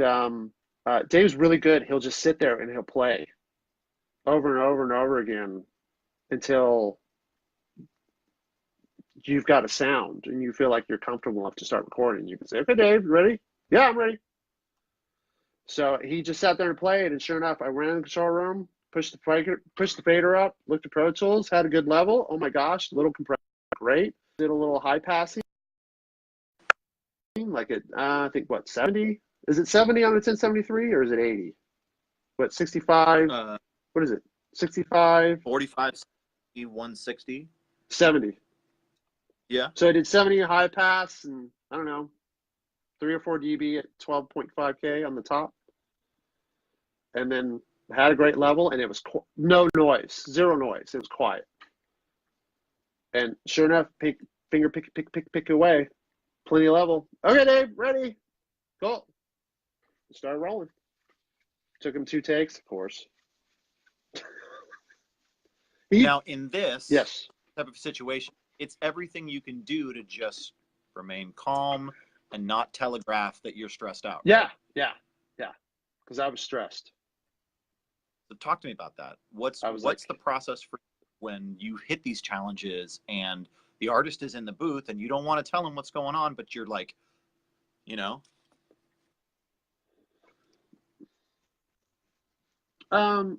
Dave's really good. He'll just sit there and he'll play over and over and over again until you've got a sound and you feel like you're comfortable enough to start recording. You can say, okay, Dave, you ready? Yeah, I'm ready. So he just sat there and played, and sure enough, I ran in the control room, pushed the fader up, looked at Pro Tools, had a good level. Oh my gosh, little compressor, great. Did a little high passing, like at I think what 70? Is it 70 on a 1073 or is it 80? What 65? What is it? 65? 45, 160. 70. Yeah. So I did 70 high pass and I don't know, 3 or 4 dB at 12.5K on the top. And then had a great level, and it was no noise, zero noise. It was quiet. And sure enough, finger pick away. Plenty of level. Okay, Dave, ready. Go. Started rolling. Took him 2 takes, of course. Now, in this yes. type of situation, it's everything you can do to just remain calm and not telegraph that you're stressed out. Yeah. Because I was stressed. So talk to me about that. What's the process for when you hit these challenges and the artist is in the booth and you don't want to tell him what's going on, but you're like, you know? Well,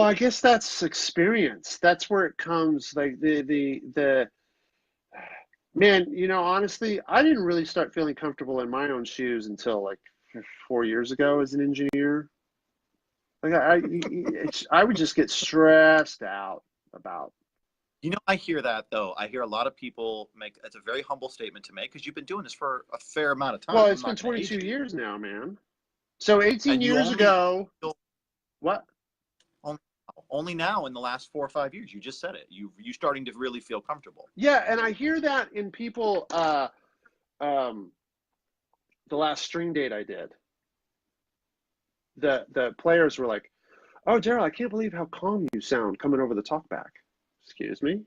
I guess that's experience. That's where it comes. Like the man, honestly, I didn't really start feeling comfortable in my own shoes until like 4 years ago as an engineer. Like I would just get stressed out about. I hear that though. I hear a lot of people make, it's a very humble statement to make because you've been doing this for a fair amount of time. Well, it's been 22 years now, man. So 18 years ago, what? Only now in the last 4 or 5 years, you just said it. You starting to really feel comfortable. Yeah, and I hear that in people. The last string date I did, the players were like, "Oh, Darrell, I can't believe how calm you sound coming over the talkback." Excuse me,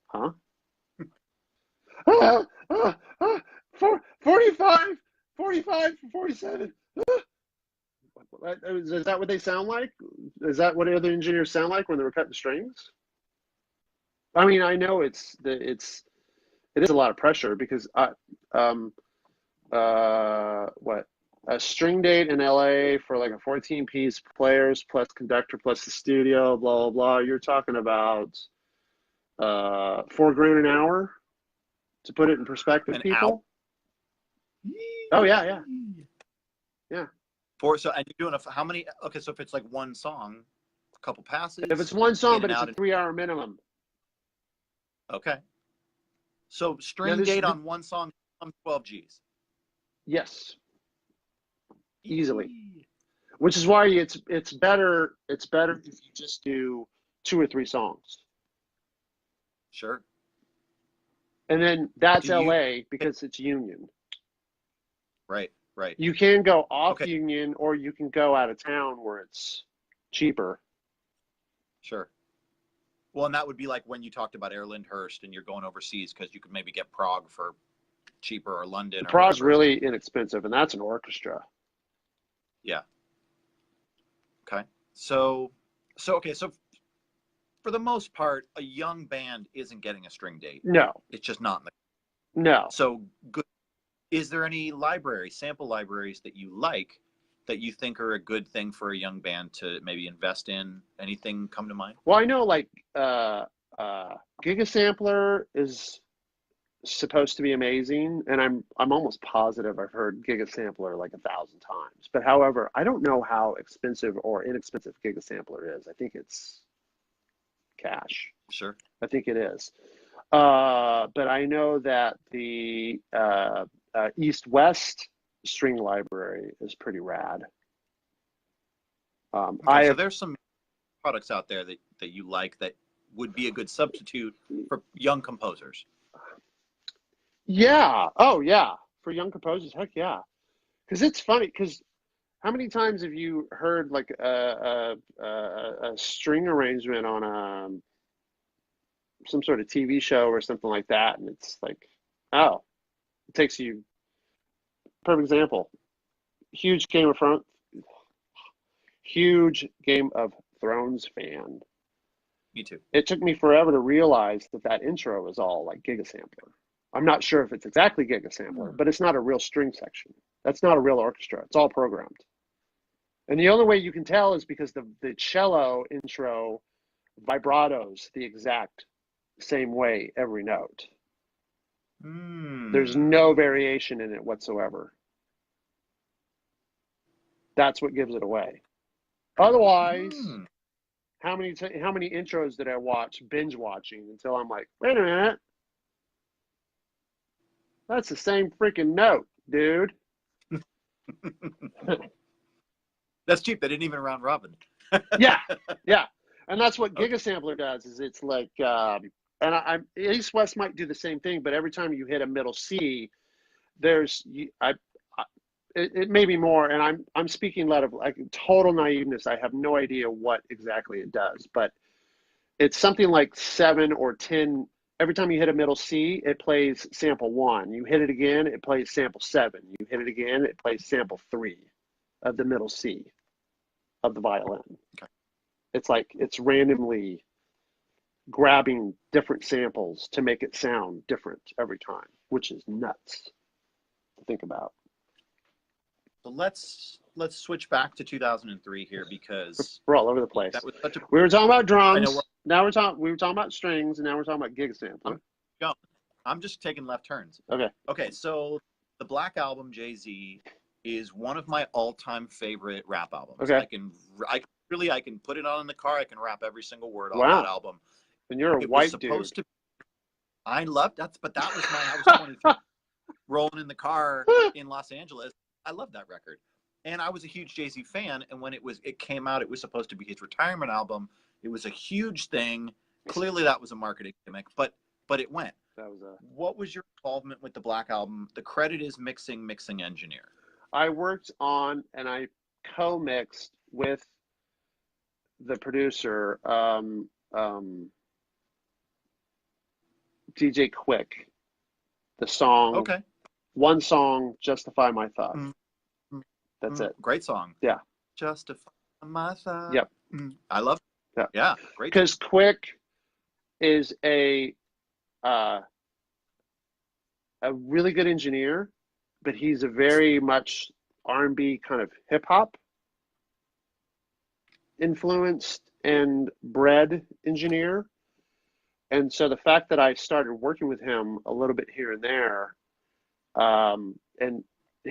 huh? 45, 47. Is that what they sound like? Is that what other engineers sound like when they were cutting strings? I mean, I know it is a lot of pressure because a string date in LA for like a 14-piece players plus conductor plus the studio, blah blah blah. You're talking about $4,000 an hour, to put it in perspective, people. Oh yeah. So and you're doing how many? Okay, so if it's like one song, a couple passes. If it's one song, but it's a 3-hour minimum. Okay. So Now string date on one song, 12 Gs. yes, easily. Which is why it's better if you just do 2 or 3 songs. Sure. And then that's Do you? LA because it's Union. Right. You can go off Okay. Union, or you can go out of town where it's cheaper. Sure. Well, and that would be like when you talked about Erlandhurst and you're going overseas because you could maybe get Prague for cheaper, or London, or Prague's whatever. really inexpensive, and that's an orchestra. Yeah. Okay. So for the most part, a young band isn't getting a string date. No. It's just not. No. So good. Is there any sample libraries that you like that you think are a good thing for a young band to maybe invest in? Anything come to mind? Well, I know like Gigasampler is supposed to be amazing, and I'm almost positive I've heard Gigasampler like 1,000 times. But however, I don't know how expensive or inexpensive Gigasampler is. I think it's cash. Sure. I think it is. But I know that the East-West string library is pretty rad. Okay, so there's some products out there that you like that would be a good substitute for young composers. Yeah. Oh, yeah. For young composers, heck yeah. Because it's funny. Because how many times have you heard like a string arrangement on some sort of TV show or something like that, and it's like, oh, it takes you. Perfect example. Huge Game of Thrones fan. Me too. It took me forever to realize that intro is all like Gigasampler. I'm not sure if it's exactly Gigasampler, but it's not a real string section. That's not a real orchestra. It's all programmed. And the only way you can tell is because the cello intro vibratos the exact same way every note. There's no variation in it whatsoever. That's what gives it away. Otherwise, how many intros did I watch binge watching until I'm like, wait a minute, that's the same freaking note, dude. That's cheap. They didn't even round robin. Yeah. And that's what Gigasampler does. Is it's like, and East West might do the same thing, but every time you hit a middle C, it may be more. And I'm speaking out of like total naiveness. I have no idea what exactly it does, but it's something like 7 or 10. Every time you hit a middle C, it plays sample 1. You hit it again, it plays sample 7. You hit it again, it plays sample 3 of the middle C of the violin. Okay. It's like it's randomly grabbing different samples to make it sound different every time, which is nuts to think about. So let's switch back to 2003 here because we're all over the place. We were talking about drums. We were talking about strings, and now we're talking about Gigasampler. I'm just taking left turns. Okay. So the Black Album, Jay-Z, is one of my all-time favorite rap albums. Okay. I can put it on in the car. I can rap every single word on that album. And you're a white dude. I loved that, but that was I was 23, rolling in the car in Los Angeles. I loved that record, and I was a huge Jay-Z fan. And when it came out, it was supposed to be his retirement album. It was a huge thing. Clearly, that was a marketing gimmick, but it went. What was your involvement with the Black Album? The credit is mixing engineer. I worked on and I co-mixed with the producer, DJ Quick, the song. Okay. One song, Justify My Thought. That's it. Great song. Yeah. Justify My Thought. Yep. I love it. Yeah. Great. Because Quick is a really good engineer, but he's a very much R&B kind of hip hop influenced and bred engineer. And so the fact that I started working with him a little bit here and there, and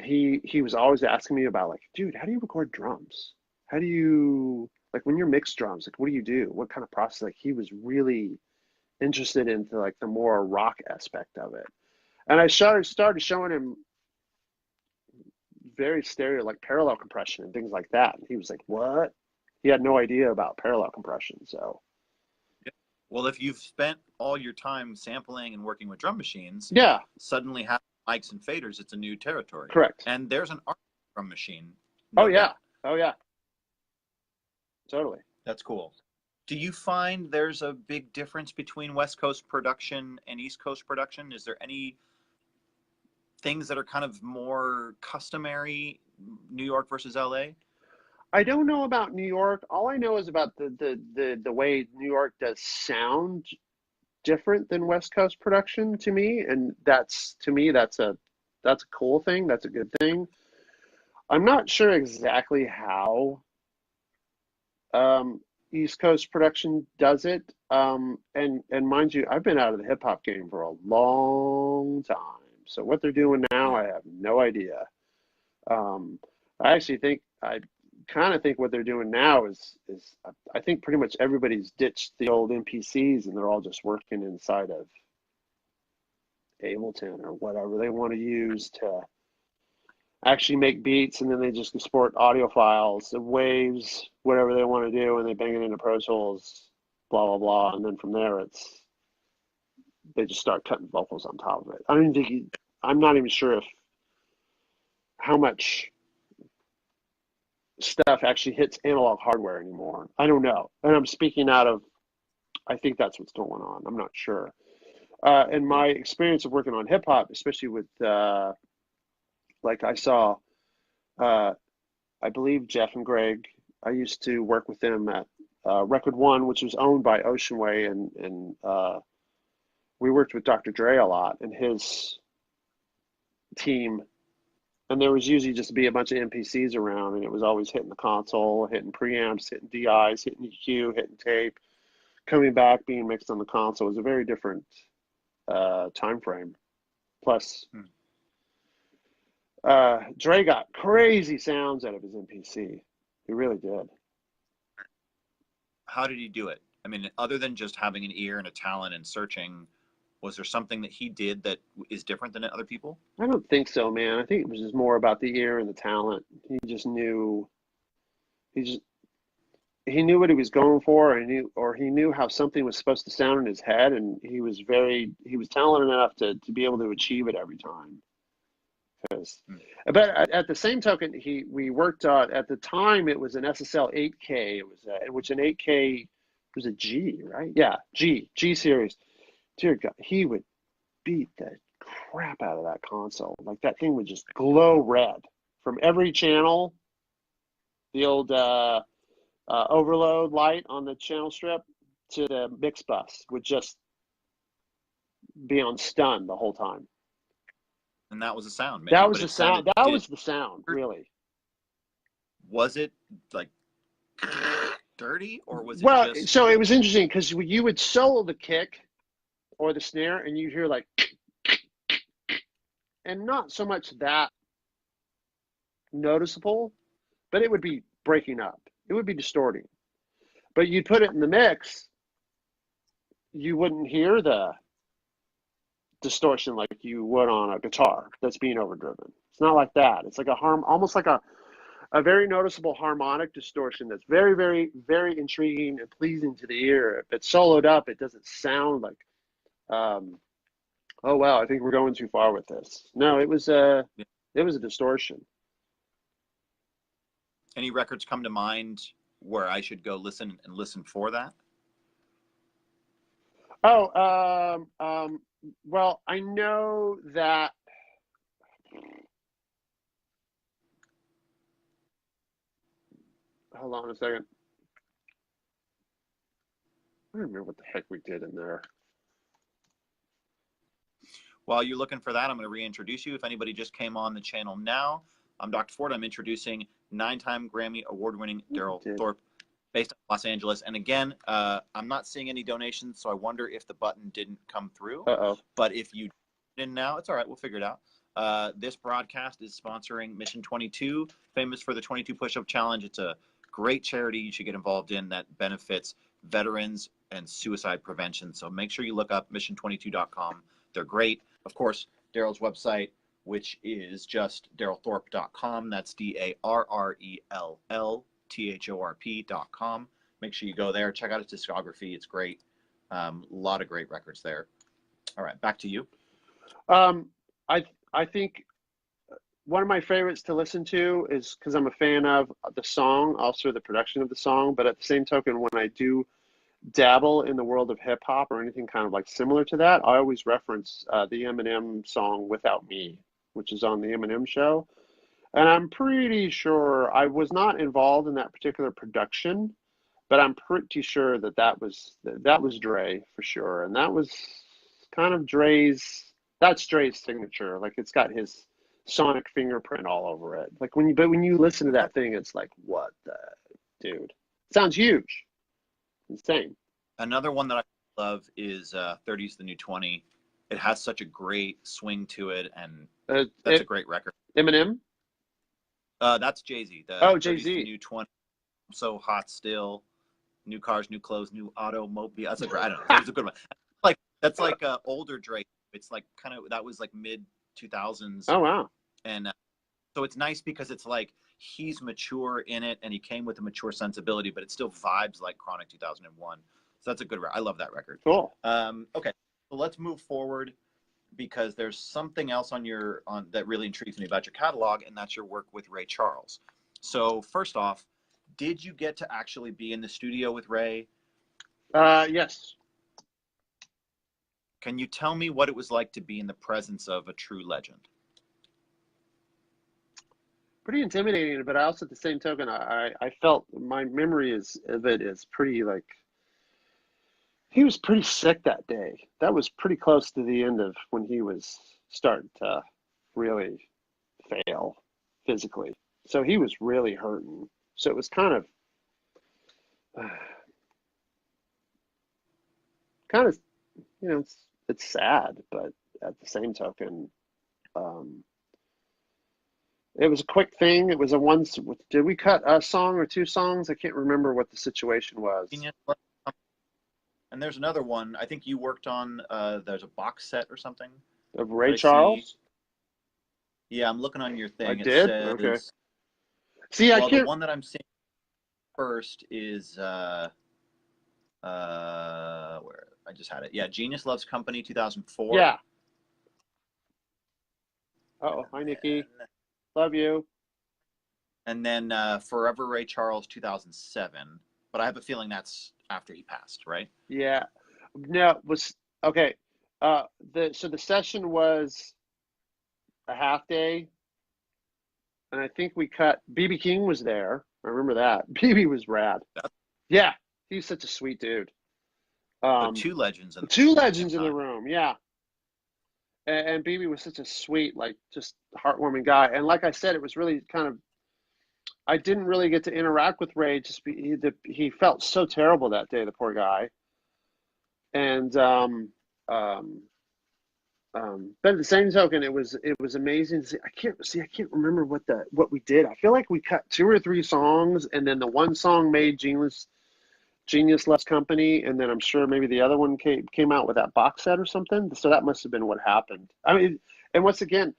he was always asking me about like, dude, how do you record drums? How do you, like when you're mixed drums, like what do you do? What kind of process? Like he was really interested into like the more rock aspect of it. And I started showing him very stereo, like parallel compression and things like that. And he was like, "What?" He had no idea about parallel compression. So, Yeah. Well, if you've spent all your time sampling and working with drum machines, yeah, suddenly having mics and faders, it's a new territory. correct. And there's an art drum machine. Oh No yeah, doubt. oh yeah, totally. That's cool. Do you find there's a big difference between West Coast production and East Coast production? Is there any things that are kind of more customary, New York versus LA? I don't know about New York. All I know is about the way New York does sound different than West Coast production to me, and that's to me that's a cool thing. That's a good thing. I'm not sure exactly how um, East Coast production does it. And mind you, I've been out of the hip hop game for a long time. So what they're doing now, I have no idea. Um, I actually think I kind of think what they're doing now is I think pretty much everybody's ditched the old MPCs and they're all just working inside of Ableton or whatever they want to use to actually make beats, and then they just export audio files, the waves, whatever they want to do, and they bang it into Pro Tools, blah blah blah, and then from there they just start cutting vocals on top of it. I'm not even sure if how much stuff actually hits analog hardware anymore. I don't know, and I'm speaking out of I think that's what's going on. I'm not sure. And my experience of working on hip hop, especially with like I saw. I believe Jeff and Greg. I used to work with them at Record One, which was owned by Oceanway, and we worked with Dr. Dre a lot and his team. And there was usually just be a bunch of MPCs around, and it was always hitting the console, hitting preamps, hitting DIs, hitting EQ, hitting tape, coming back, being mixed on the console. It was a very different time frame. Plus. Dre got crazy sounds out of his MPC. He really did. How did he do it? I mean, other than just having an ear and a talent and searching, was there something that he did that is different than other people? I don't think so, man. I think it was just more about the ear and the talent. He just knew. He knew what he was going for, and he knew how something was supposed to sound in his head, and he was talented enough to be able to achieve it every time. But at the same token, we worked at the time it was an SSL 8K. It was which an 8K was a G, right? Yeah, G series. Dear God, he would beat the crap out of that console. Like that thing would just glow red from every channel. The old overload light on the channel strip to the mix bus would just be on stun the whole time. And that was the sound, maybe. That was the sound. That was the sound, really. Was it like dirty, or was it well, just... so it was interesting because you would solo the kick or the snare and you'd hear like, and not so much that noticeable, but it would be breaking up. It would be distorting. But you'd put it in the mix, you wouldn't hear the distortion like you would on a guitar that's being overdriven. It's not like that. It's like almost like a very noticeable harmonic distortion that's very, very, very intriguing and pleasing to the ear. If it's soloed up, it doesn't sound like, oh wow, I think we're going too far with this. No, it was a distortion. Any records come to mind where I should go listen for that? Oh, well, I know that. Hold on a second. I don't remember what the heck we did in there. While you're looking for that, I'm going to reintroduce you. If anybody just came on the channel now, I'm Dr. Ford. I'm introducing 9-time Grammy award-winning Darrell Thorp, based in Los Angeles. And again, I'm not seeing any donations, so I wonder if the button didn't come through. But if you didn't now, it's all right. We'll figure it out. This broadcast is sponsoring Mission 22, famous for the 22 Push-Up Challenge. It's a great charity you should get involved in that benefits veterans and suicide prevention. So make sure you look up mission22.com. They're great. Of course, Darrell's website, which is just DarrellThorp.com. That's DarrellThorp.com. Make sure you go there. Check out his discography. It's great. A lot of great records there. All right, back to you. I think one of my favorites to listen to is because I'm a fan of the song, also the production of the song. But at the same token, when I do dabble in the world of hip hop or anything kind of like similar to that, I always reference the Eminem song "Without Me," which is on the Eminem show. And I'm pretty sure I was not involved in that particular production, but I'm pretty sure that was Dre for sure, and that was kind of that's Dre's signature. Like it's got his sonic fingerprint all over it. Like when you listen to that thing, it's like, what the dude? Sounds huge, insane. Another one that I love is 30's the New 20. It has such a great swing to it, and that's a great record. Eminem? That's Jay-Z. Jay-Z. 30's the New 20. So hot still. New cars, new clothes, new automobile. That's I don't know. That's a good one. That's like older Drake. It's like kind of, that was like mid 2000s. Oh wow. And so it's nice because it's like he's mature in it, and he came with a mature sensibility, but it still vibes like Chronic 2001. So that's a good record. I love that record. Cool. Okay, so let's move forward because there's something else on that really intrigues me about your catalog, and that's your work with Ray Charles. So first off, did you get to actually be in the studio with Ray? Yes. Can you tell me what it was like to be in the presence of a true legend? Pretty intimidating, but I also, at the same token, I felt my memory of it is pretty like, he was pretty sick that day. That was pretty close to the end of when he was starting to really fail physically. So he was really hurting. So it was kind of, it's sad, but at the same token, it was a quick thing. It was did we cut a song or two songs? I can't remember what the situation was. And there's another one. I think you worked on, there's a box set or something. Of Ray Charles? Yeah, I'm looking on your thing. I did? Okay. See, well, the one that I'm seeing first is, where I just had it. Yeah, Genius Loves Company, 2004. Yeah. Uh-oh, hi, Nikki. Love you. And then Forever Ray Charles, 2007. But I have a feeling that's after he passed, right? Yeah. No, it was okay. So the session was a half day, and I think we cut. BB King was there. I remember that. BB was rad. Yeah, he's such a sweet dude. Two legends in the room. Yeah. And BB was such a sweet, like, just heartwarming guy. And like I said, it was really kind of, I didn't really get to interact with Ray. He felt so terrible that day, the poor guy. And but at the same token, it was amazing to see. I can't remember what we did. I feel like we cut 2 or 3 songs, and then the one song made Genius Loves Company, and then I'm sure maybe the other one came out with that box set or something. So that must have been what happened. I mean, and once again,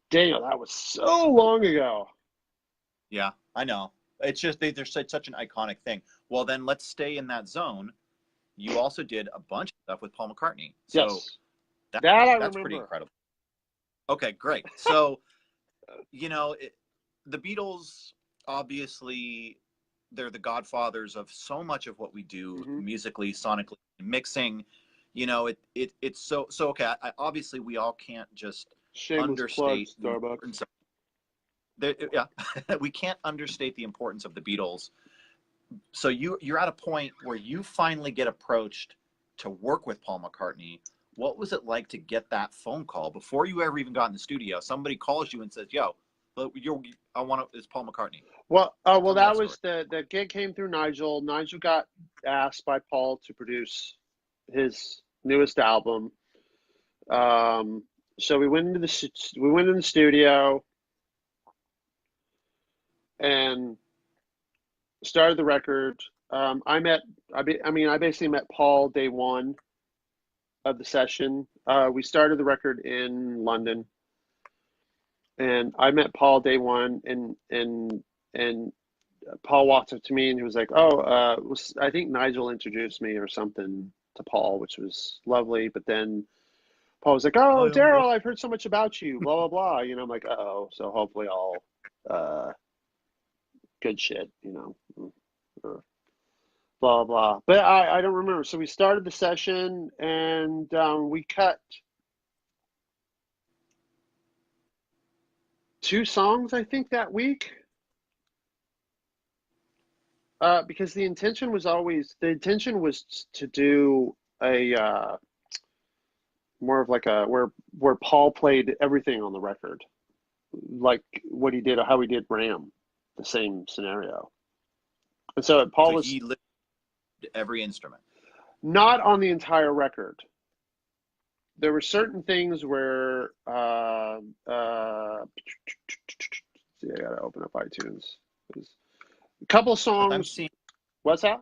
Daniel, that was so long ago. Yeah, I know. It's just they're such an iconic thing. Well, then let's stay in that zone. You also did a bunch of stuff with Paul McCartney. So yes, that's remember. Pretty incredible. Okay, great. So, the Beatles, obviously, they're the godfathers of so much of what we do musically, sonically, mixing. It's so okay. Obviously, we all can't just understate Starbucks. Yeah, we can't understate the importance of the Beatles. So you're at a point where you finally get approached to work with Paul McCartney. What was it like to get that phone call before you ever even got in the studio? Somebody calls you and says, "Yo, it's Paul McCartney." Well, that was the gig came through Nigel. Nigel got asked by Paul to produce his newest album. So we went in the studio and started the record. I basically met Paul day one of the session. We started the record in London, and I met Paul day one, and Paul walked up to me and he was like, "Oh, I think Nigel introduced me or something to Paul, which was lovely." But then Paul was like, "Oh, Hi, I'm Bill. Darrell, I've heard so much about you, blah blah blah." I'm like, "Uh-oh." So hopefully all good shit, blah blah. But I don't remember. So we started the session and we cut two songs, I think, that week. Because the intention was to do a more of like a where Paul played everything on the record, like what he did or how he did Ram, the same scenario. And so Paul So was he lived every instrument. not on the entire record. There were certain things where see, I gotta open up iTunes. There's a couple of songs. What's that?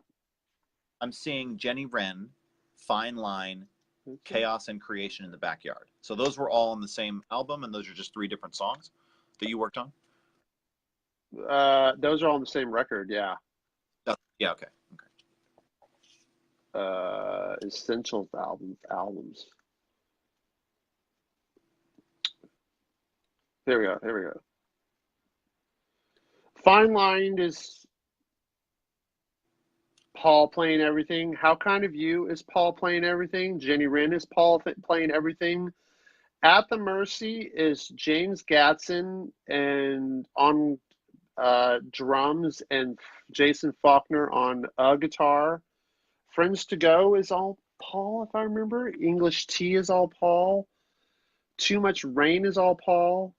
I'm seeing Jenny Wren, Fine Line, Chaos and Creation in the Backyard. So those were all on the same album, and those are just 3 different songs that you worked on? Those are all on the same record, yeah. Yeah, okay. Essentials albums. Here we go. Fine Line is Paul playing everything. How Kind of You is Paul playing everything. Jenny Wren is Paul playing everything. At the Mercy is James Gatson and on drums and Jason Faulkner on guitar. Friends to Go is all Paul, if I remember. English Tea is all Paul. Too Much Rain is all Paul.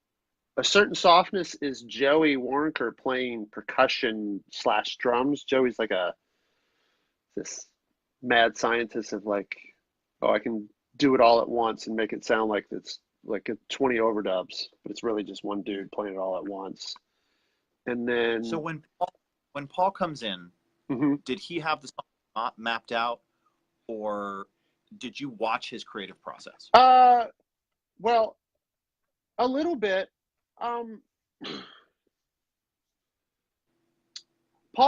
A Certain Softness is Joey Warnker playing percussion / drums. Joey's like this mad scientist of like, oh, I can do it all at once and make it sound like it's like 20 overdubs, but it's really just one dude playing it all at once. And then so when Paul comes in, did he have the song mapped out, or did you watch his creative process? Well, a little bit. Paul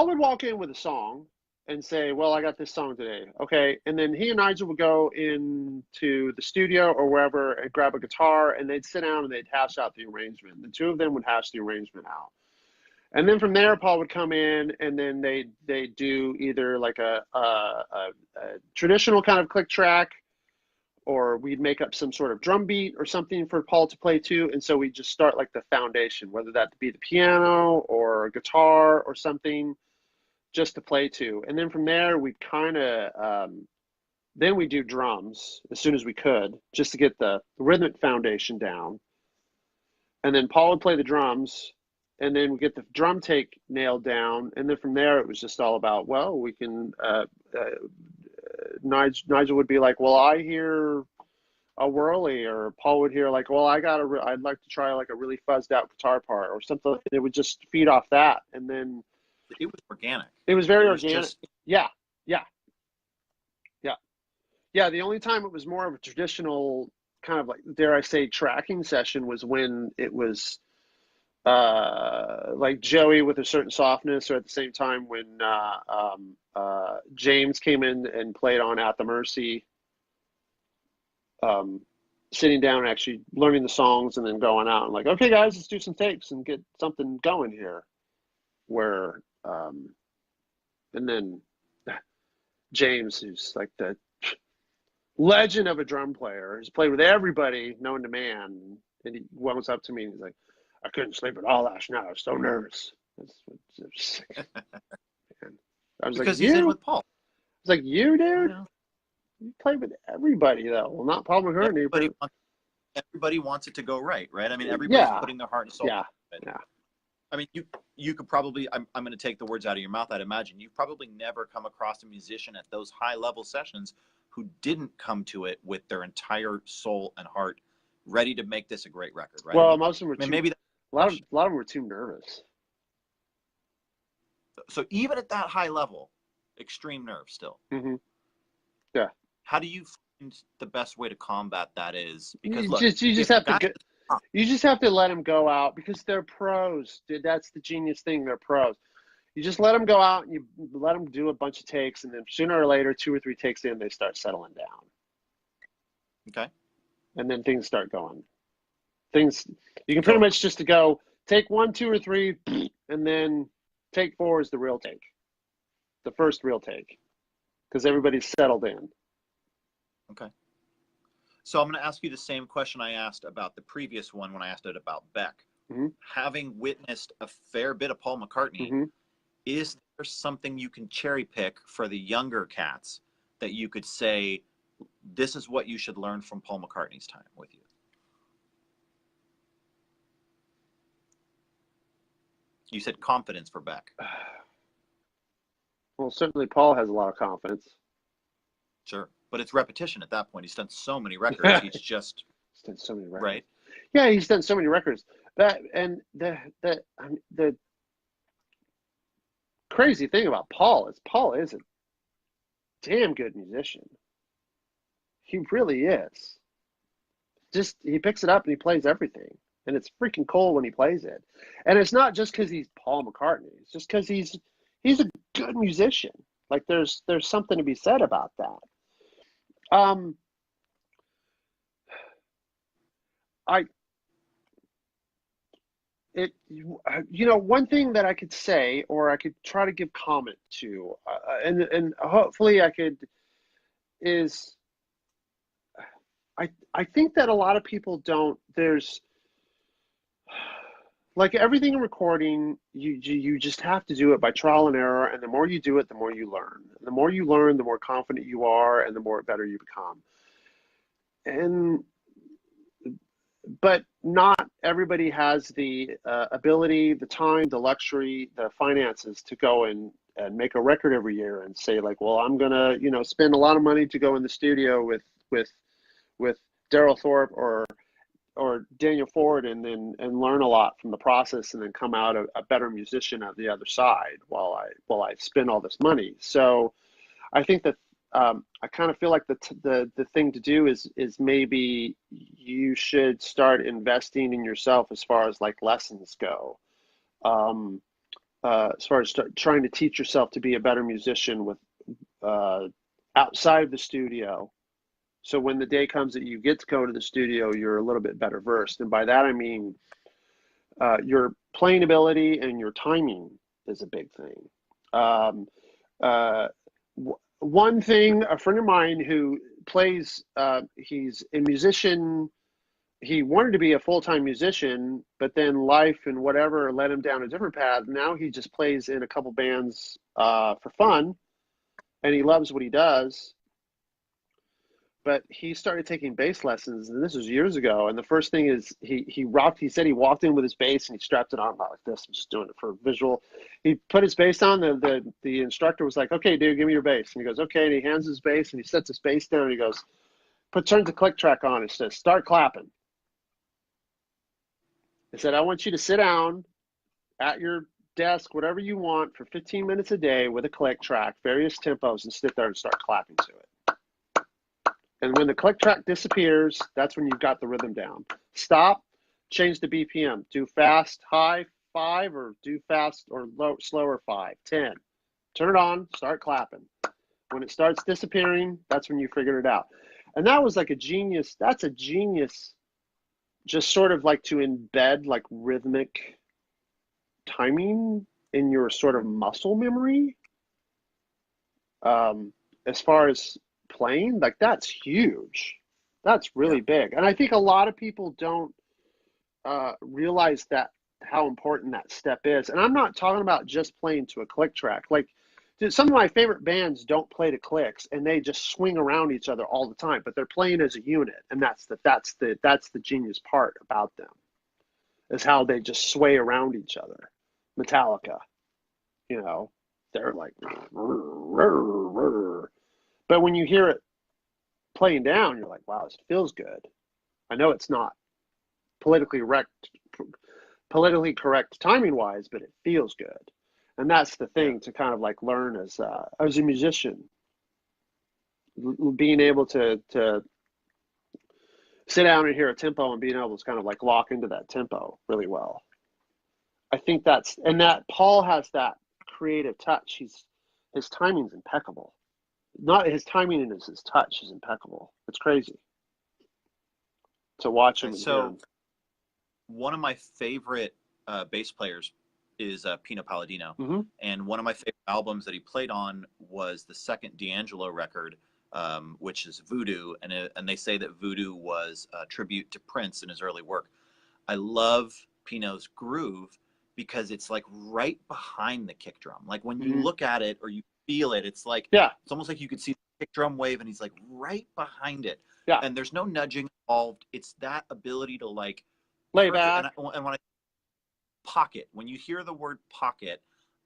would walk in with a song and say, "Well, I got this song today." Okay. And then he and Nigel would go into the studio or wherever and grab a guitar, and they'd sit down and they'd hash out the arrangement. The two of them would hash the arrangement out. And then from there, Paul would come in and then they do either like a traditional kind of click track, or we'd make up some sort of drum beat or something for Paul to play to. And so we just start like the foundation, whether that be the piano or guitar or something, just to play to. And then from there, we kind of, then we do drums as soon as we could, just to get the rhythmic foundation down. And then Paul would play the drums, and then we get the drum take nailed down. And then from there, it was just all about, well, we can, Nigel would be like, "Well, I hear a whirly," or Paul would hear like, "Well, I'd like to try like a really fuzzed out guitar part," or something. It would just feed off that. And then it was organic. It was very organic. Yeah. The only time it was more of a traditional kind of like, dare I say, tracking session was when it was like Joey with A Certain Softness, or at the same time when James came in and played on At the Mercy, sitting down and actually learning the songs and then going out and like, "Okay, guys, let's do some takes and get something going here." Where and then James, who's like the legend of a drum player, has played with everybody known to man, and he comes up to me and he's like, "I couldn't sleep at all last night. I was so nervous." I was because like, he's in with Paul. I was like, "You, dude, you play with everybody though." Well, not Paul McCartney. Everybody wants it to go right? I mean, everybody's putting their heart and soul. Yeah. I mean, you could probably, I'm going to take the words out of your mouth, I'd imagine. You've probably never come across a musician at those high-level sessions who didn't come to it with their entire soul and heart ready to make this a great record, right? Well, most of them were a lot of them were too nervous. So even at that high level, extreme nerve still. Mm-hmm. Yeah. How do you find the best way to combat that is? Because You look, just if have to guy, get. You just have to let them go out because they're pros. Dude, that's the genius thing. They're pros. You just let them go out and you let them do a bunch of takes, and then sooner or later, 2 or 3 takes in, they start settling down. okay, And then things start going. Things you can pretty so much just to go take 1, 2, or 3, and then take 4 is the real take, the first real take, because everybody's settled in. okay. So I'm going to ask you the same question I asked about the previous one when I asked it about Beck. Mm-hmm. Having witnessed a fair bit of Paul McCartney, Mm-hmm. is there something you can cherry pick for the younger cats that you could say, this is what you should learn from Paul McCartney's time with you? You said confidence for Beck. Well, certainly Paul has a lot of confidence. Sure. But it's repetition at that point. He's done so many records. He's just He's done so many records. right. Yeah, he's done so many records. The crazy thing about Paul is a damn good musician. He really is. Just he picks it up and he plays everything, and it's freaking cool when he plays it. And it's not just because he's Paul McCartney. It's just because he's a good musician. Like there's something to be said about that. One thing that I could say, or I could try to give comment to, and hopefully I could, is I think that a lot of people don't. There's like everything in recording, you just have to do it by trial and error, and the more you do it, the more you learn. The more you learn, the more confident you are, and the more better you become. But not everybody has the ability, the time, the luxury, the finances to go and make a record every year and say like, well, I'm gonna spend a lot of money to go in the studio with Darrell Thorp or Daniel Ford and learn a lot from the process and then come out a better musician at the other side while I spend all this money. So I think that I kind of feel like the thing to do is maybe you should start investing in yourself as far as like lessons go, as far as trying to teach yourself to be a better musician with outside of the studio. So when the day comes that you get to go to the studio, you're a little bit better versed. And by that, I mean your playing ability and your timing is a big thing. One thing, a friend of mine who plays, he's a musician. He wanted to be a full-time musician, but then life and whatever led him down a different path. Now he just plays in a couple bands for fun, and he loves what he does. But he started taking bass lessons, and this was years ago. And the first thing is he said he walked in with his bass and he strapped it on like this. I'm just doing it for visual. He put his bass on. The instructor was like, "Okay, dude, give me your bass." And he goes, "Okay." And he hands his bass and he sets his bass down and he goes, turns the click track on and says, "Start clapping." He said, "I want you to sit down at your desk, whatever you want, for 15 minutes a day with a click track, various tempos, and sit there and start clapping to it. And when the click track disappears, that's when you've got the rhythm down. Stop, change the BPM. Do fast, high, 5, or do fast or low, slower, 5, 10. Turn it on, start clapping. When it starts disappearing, that's when you figured it out." And that was like a genius. That's a genius, just sort of like to embed like rhythmic timing in your sort of muscle memory. As far as playing, like that's huge. That's really big. And I think a lot of people don't realize that how important that step is. And I'm not talking about just playing to a click track. Like some of my favorite bands don't play to clicks and they just swing around each other all the time, but they're playing as a unit. And that's the genius part about them, is how they just sway around each other. Metallica, they're like, but when you hear it playing down, you're like, wow, this feels good. I know it's not politically correct timing wise, but it feels good. And that's the Yeah. thing to kind of like learn as a musician, being able to sit down and hear a tempo and being able to kind of like lock into that tempo really well. I think that Paul has that creative touch. His timing's impeccable. Not his timing and his touch is impeccable. It's crazy to watch him Okay, and hear so him. one of my favorite bass players is Pino Palladino, Mm-hmm. and one of my favorite albums that he played on was the second D'Angelo record, which is Voodoo, and they say that Voodoo was a tribute to Prince in his early work. I love Pino's groove because it's like right behind the kick drum. Like when you Mm-hmm. look at it or you feel it, it's like Yeah, it's almost like you could see the kick drum wave, and he's like right behind it, yeah. and there's no nudging involved. It's that ability to like Lay perfect. back. And when I pocket, when you hear the word pocket,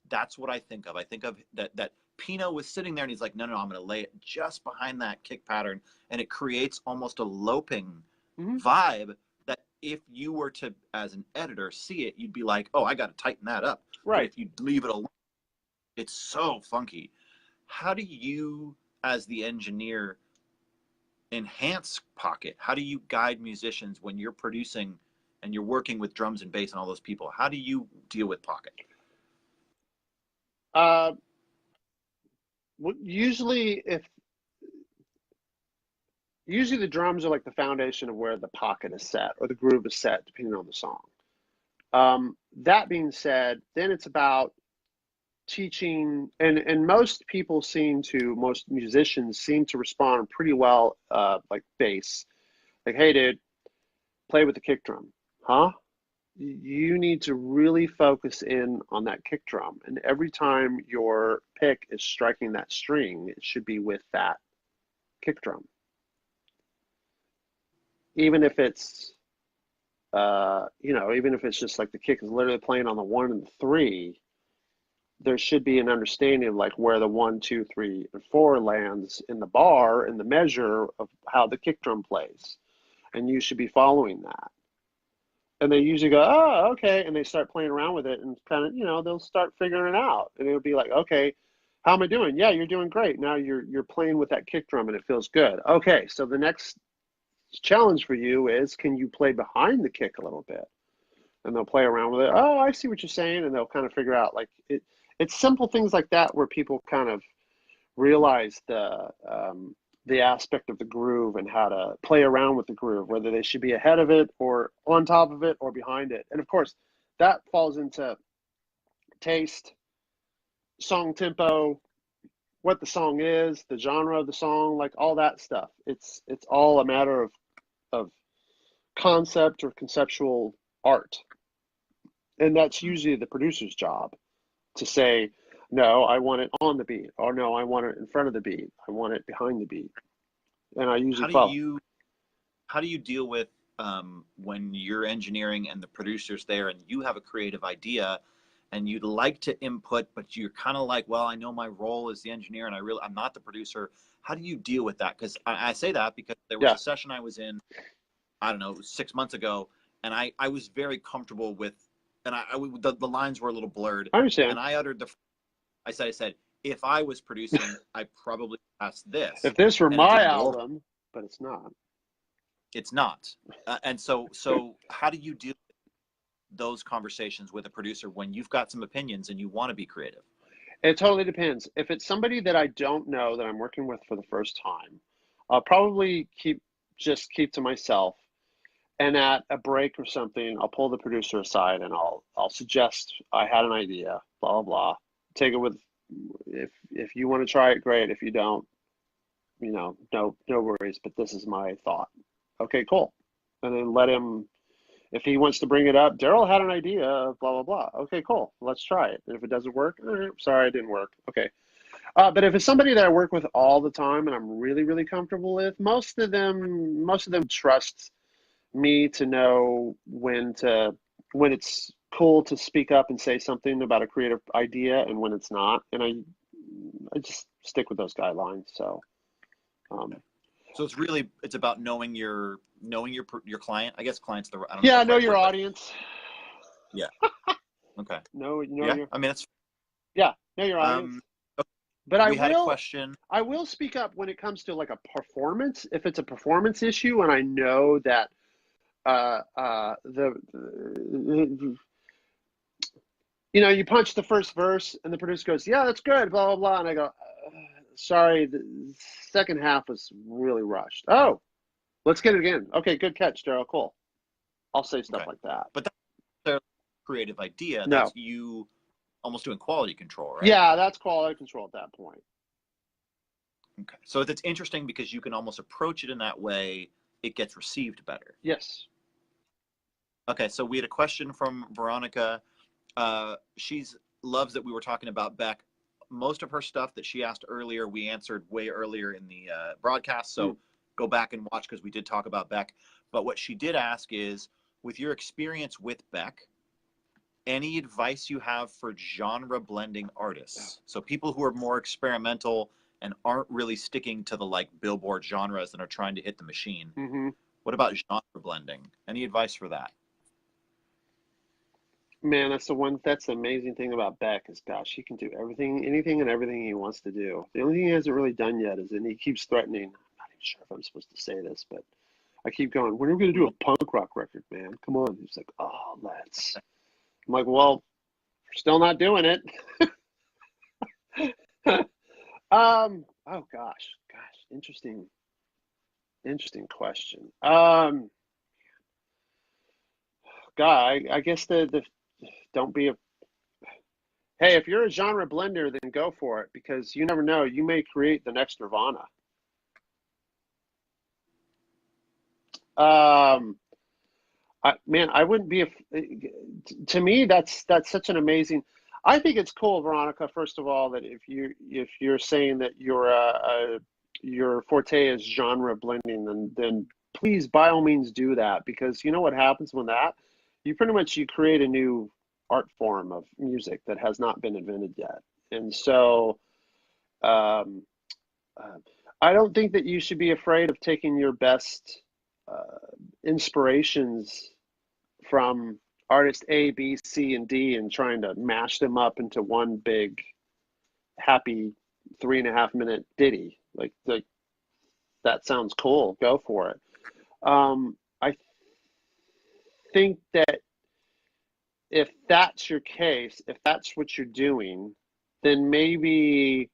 that's what I think of. I think of that Pino was sitting there and he's like, no, I'm going to lay it just behind that kick pattern, and it creates almost a loping Mm-hmm. vibe that if you were to, as an editor, see it, you'd be like, oh, I got to tighten that up. But Right. if you leave it alone, it's so funky. How do you, as the engineer, enhance pocket? How do you guide musicians when you're producing and you're working with drums and bass and all those people? How do you deal with pocket? Uh, usually the drums are like the foundation of where the pocket is set or the groove is set, depending on the song. That being said, then it's about teaching, and most musicians seem to respond pretty well, like bass. Like, hey, dude, play with the kick drum. Huh? You need to really focus in on that kick drum. And every time your pick is striking that string, it should be with that kick drum. Even if it's, even if it's just like the kick is literally playing on the 1 and the 3, there should be an understanding of like where the 1, 2, 3, and 4 lands in the bar and the measure of how the kick drum plays. And you should be following that. And they usually go, oh, okay. And they start playing around with it and kind of, they'll start figuring it out. And it'll be like, okay, how am I doing? Yeah, you're doing great. Now you're playing with that kick drum and it feels good. Okay, so the next challenge for you is, can you play behind the kick a little bit? And they'll play around with it. Oh, I see what you're saying. And they'll kind of figure out like it's simple things like that where people kind of realize the aspect of the groove and how to play around with the groove, whether they should be ahead of it or on top of it or behind it. And of course, that falls into taste, song tempo, what the song is, the genre of the song, like all that stuff. It's all a matter of concept or conceptual art. And that's usually the producer's job to say, no, I want it on the beat, or no, I want it in front of the beat, I want it behind the beat. And I usually follow. How do you deal with when you're engineering and the producer's there and you have a creative idea and you'd like to input, but you're kind of like, well, I know my role as the engineer and I'm not the producer. How do you deal with that? Because I say that because there was a session I was in, I don't know, 6 months ago, and I was very comfortable with, and the lines were a little blurred. I understand. And I said, if I was producing, I probably asked this. If this were and my album, but it's not. It's not. And so how do you deal with those conversations with a producer when you've got some opinions and you want to be creative? It totally depends. If it's somebody that I don't know that I'm working with for the first time, I'll probably keep to myself. And at a break or something, I'll pull the producer aside and I'll suggest I had an idea, blah blah blah. Take it with, if you want to try it, great. If you don't, no worries. But this is my thought. Okay, cool. And then let him, if he wants to bring it up, Darrell had an idea of blah, blah, blah. Okay, cool. Let's try it. And if it doesn't work, sorry, it didn't work. Okay. But if it's somebody that I work with all the time and I'm really, really comfortable with, most of them trust me to know when it's cool to speak up and say something about a creative idea and when it's not. And I just stick with those guidelines. So, so it's about knowing your client. I guess client's the, I don't know. Yeah, the know right your word, audience. Yeah. Okay. Know Yeah. your, I mean, it's Yeah, know your audience. Um, But we had a question. I will speak up when it comes to like a performance. If it's a performance issue, and I know that the you punch the first verse, and the producer goes, "Yeah, that's good," blah blah blah, and I go, "Sorry, the second half was really rushed." Oh, let's get it again. Okay, good catch, Darrell. Cool. I'll say stuff Okay. like that. But that's a creative idea. No. That's you almost doing quality control, right? Yeah, that's quality control at that point. Okay. So it's interesting because you can almost approach it in that way. It gets received better. Yes. Okay. So we had a question from Veronica. She's loves that we were talking about Beck. Most of her stuff that she asked earlier, we answered way earlier in the broadcast. So go back and watch because we did talk about Beck. But what she did ask is, with your experience with Beck, any advice you have for genre blending artists? So people who are more experimental and aren't really sticking to the like Billboard genres and are trying to hit the machine. Mm-hmm. What about genre blending? Any advice for that? Man, that's the amazing thing about Beck is, gosh, he can do everything, anything and everything he wants to do. The only thing he hasn't really done yet is, and he keeps threatening, I'm not even sure if I'm supposed to say this, but I keep going, when are we going to do a punk rock record, man? Come on. He's like, oh, let's. I'm like, well, we're still not doing it. Oh gosh, interesting question. God, I guess the don't be a hey, if you're a genre blender, then go for it because you never know. You may create the next Nirvana. Um, I wouldn't be a. To me, that's such an amazing. I think it's cool, Veronica. First of all, that if you're saying that your forte is genre blending, then please by all means do that because you know what happens when that you pretty much you create a new art form of music that has not been invented yet, and so um, uh, I don't think that you should be afraid of taking your best inspirations from artist A, B, C, and D and trying to mash them up into one big happy 3.5 minute ditty. Like that sounds cool. Go for it. I think that if that's your case, if that's what you're doing, then maybe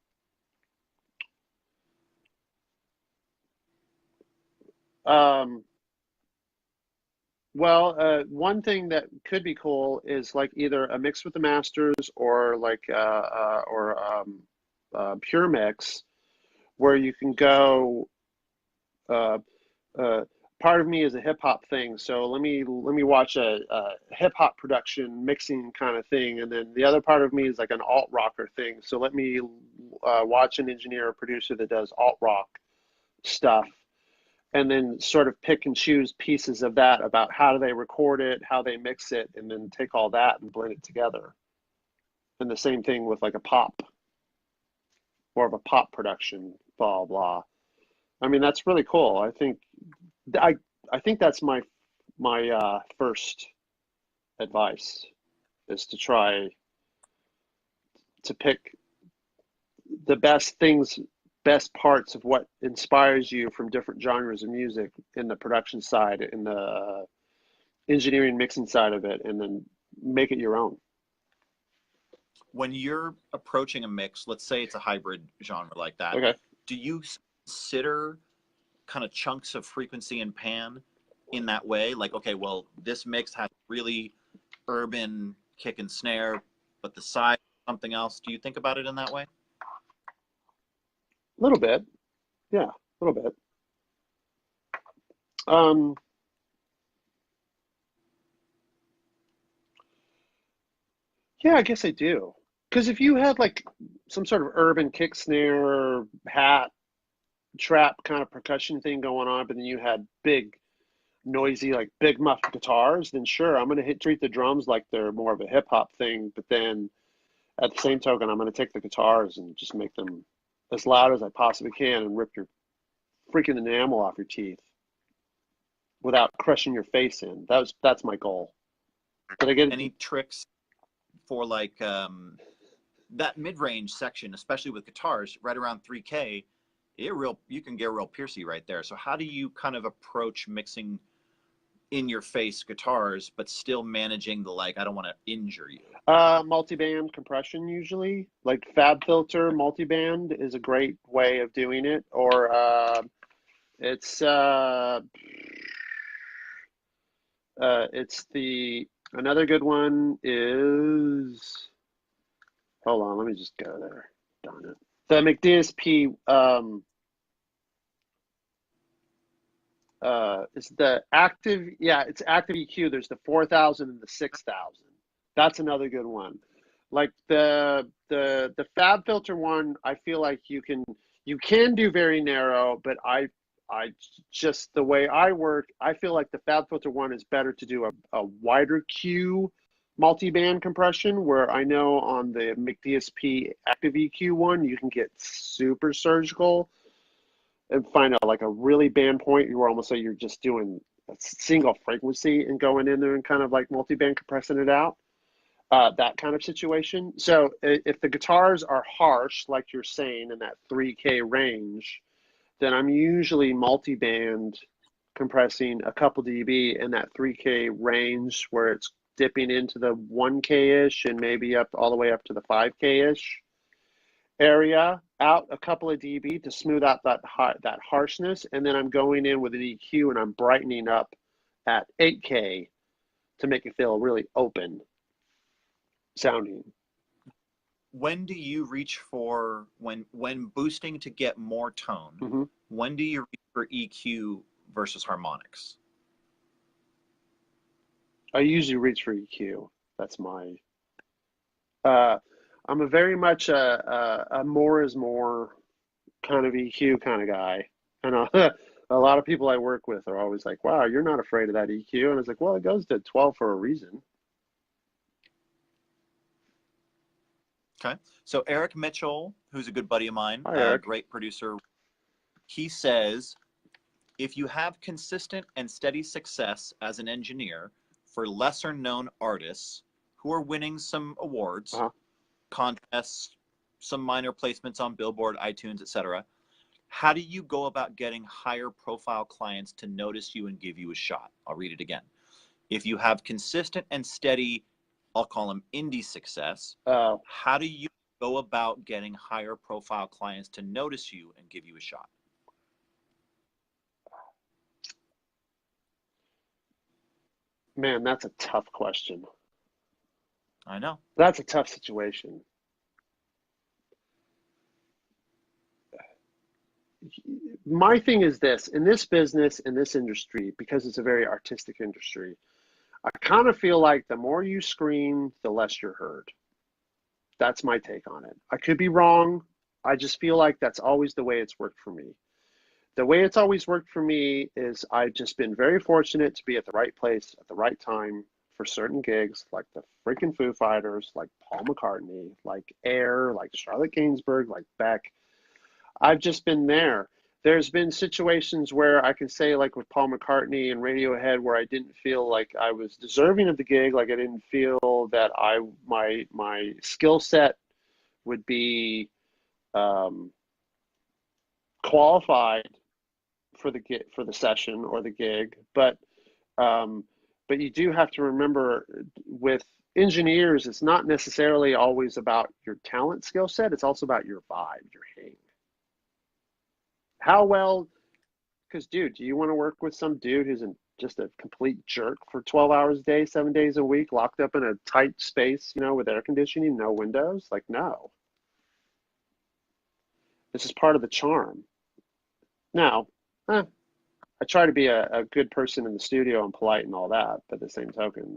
um, one thing that could be cool is like either a mix with the masters or like or pure mix, where you can go. Uh, uh, Part of me is a hip hop thing, so let me watch a hip hop production mixing kind of thing, and then the other part of me is like an alt rocker thing. So let me watch an engineer or producer that does alt rock stuff and then sort of pick and choose pieces of that about how do they record it, how they mix it, and then take all that and blend it together. And the same thing with like a pop, more of a pop production, blah blah. I mean, that's really cool. I I think that's my first advice is to try to pick the best things, best parts of what inspires you from different genres of music in the production side, in the engineering mixing side of it, and then make it your own. When you're approaching a mix, let's say it's a hybrid genre like that, Okay. do you consider kind of chunks of frequency and pan in that way? Like, okay, well, this mix has really urban kick and snare, but the side something else. Do you think about it in that way? A little bit. Yeah, a little bit. Um, yeah, I guess I do. Because if you had like some sort of urban kick snare, hat, trap kind of percussion thing going on, but then you had big, noisy, like big muff guitars, then sure, I'm gonna treat the drums like they're more of a hip hop thing. But then at the same token, I'm gonna take the guitars and just make them as loud as I possibly can and rip your freaking enamel off your teeth without crushing your face in. That's my goal. Did I get it? Any tricks for like that mid-range section, especially with guitars, right around 3K, you can get real piercy right there. So how do you kind of approach mixing in your face guitars, but still managing the, like, I don't want to injure you? Multiband compression usually, like Fab Filter multiband is a great way of doing it. Or it's another good one is, hold on, let me just go there. Darn it. The McDSP is the active, yeah, it's active EQ. There's the 4000 and the 6000. That's another good one. Like the Fab Filter one, I feel like you can do very narrow, but I just, the way I work, I feel like the Fab Filter one is better to do a wider Q multi-band compression, where I know on the McDSP active EQ one, you can get super surgical and find out like a really band point. You're almost like you're just doing a single frequency and going in there and kind of like multi-band compressing it out. That kind of situation. So if the guitars are harsh, like you're saying, in that 3K range, then I'm usually multi-band compressing a couple dB in that 3K range, where it's dipping into the 1K-ish and maybe up all the way up to the 5K-ish area, out a couple of dB to smooth out that harshness, and then I'm going in with an EQ and I'm brightening up at 8K to make it feel really open sounding. When do you reach for, when boosting to get more tone, Mm-hmm. when do you reach for EQ versus harmonics? I usually reach for EQ. That's my I'm a very much a more is more kind of EQ kind of guy. And a lot of people I work with are always like, wow, you're not afraid of that EQ. And I was like, well, it goes to 12 for a reason. Okay. So Eric Mitchell, who's a good buddy of mine, Hi, a Eric. great producer, he says, if you have consistent and steady success as an engineer for lesser known artists who are winning some awards, Uh-huh. contests, some minor placements on Billboard, iTunes, etc., how do you go about getting higher profile clients to notice you and give you a shot? I'll read it again. If you have consistent and steady, I'll call them indie success, how do you go about getting higher profile clients to notice you and give you a shot? Man, that's a tough question. I know. That's a tough situation. My thing is this, in this business, in this industry, because it's a very artistic industry, I kind of feel like the more you scream, the less you're heard. That's my take on it. I could be wrong. I just feel like that's always the way it's worked for me. The way it's always worked for me is I've just been very fortunate to be at the right place at the right time for certain gigs, like the freaking Foo Fighters, like Paul McCartney, like Air, like Charlotte Gainsbourg, like Beck. I've just been there. There's been situations where I can say, like with Paul McCartney and Radiohead, where I didn't feel like I was deserving of the gig, like I didn't feel that my skill set would be qualified for the session or the gig. But you do have to remember, with engineers, it's not necessarily always about your talent skill set. It's also about your vibe, your hang. How well, because dude, do you want to work with some dude who's just a complete jerk for 12 hours a day, 7 days a week, locked up in a tight space, with air conditioning, no windows? Like, no. This is part of the charm. Now, I try to be a good person in the studio and polite and all that, but at the same token,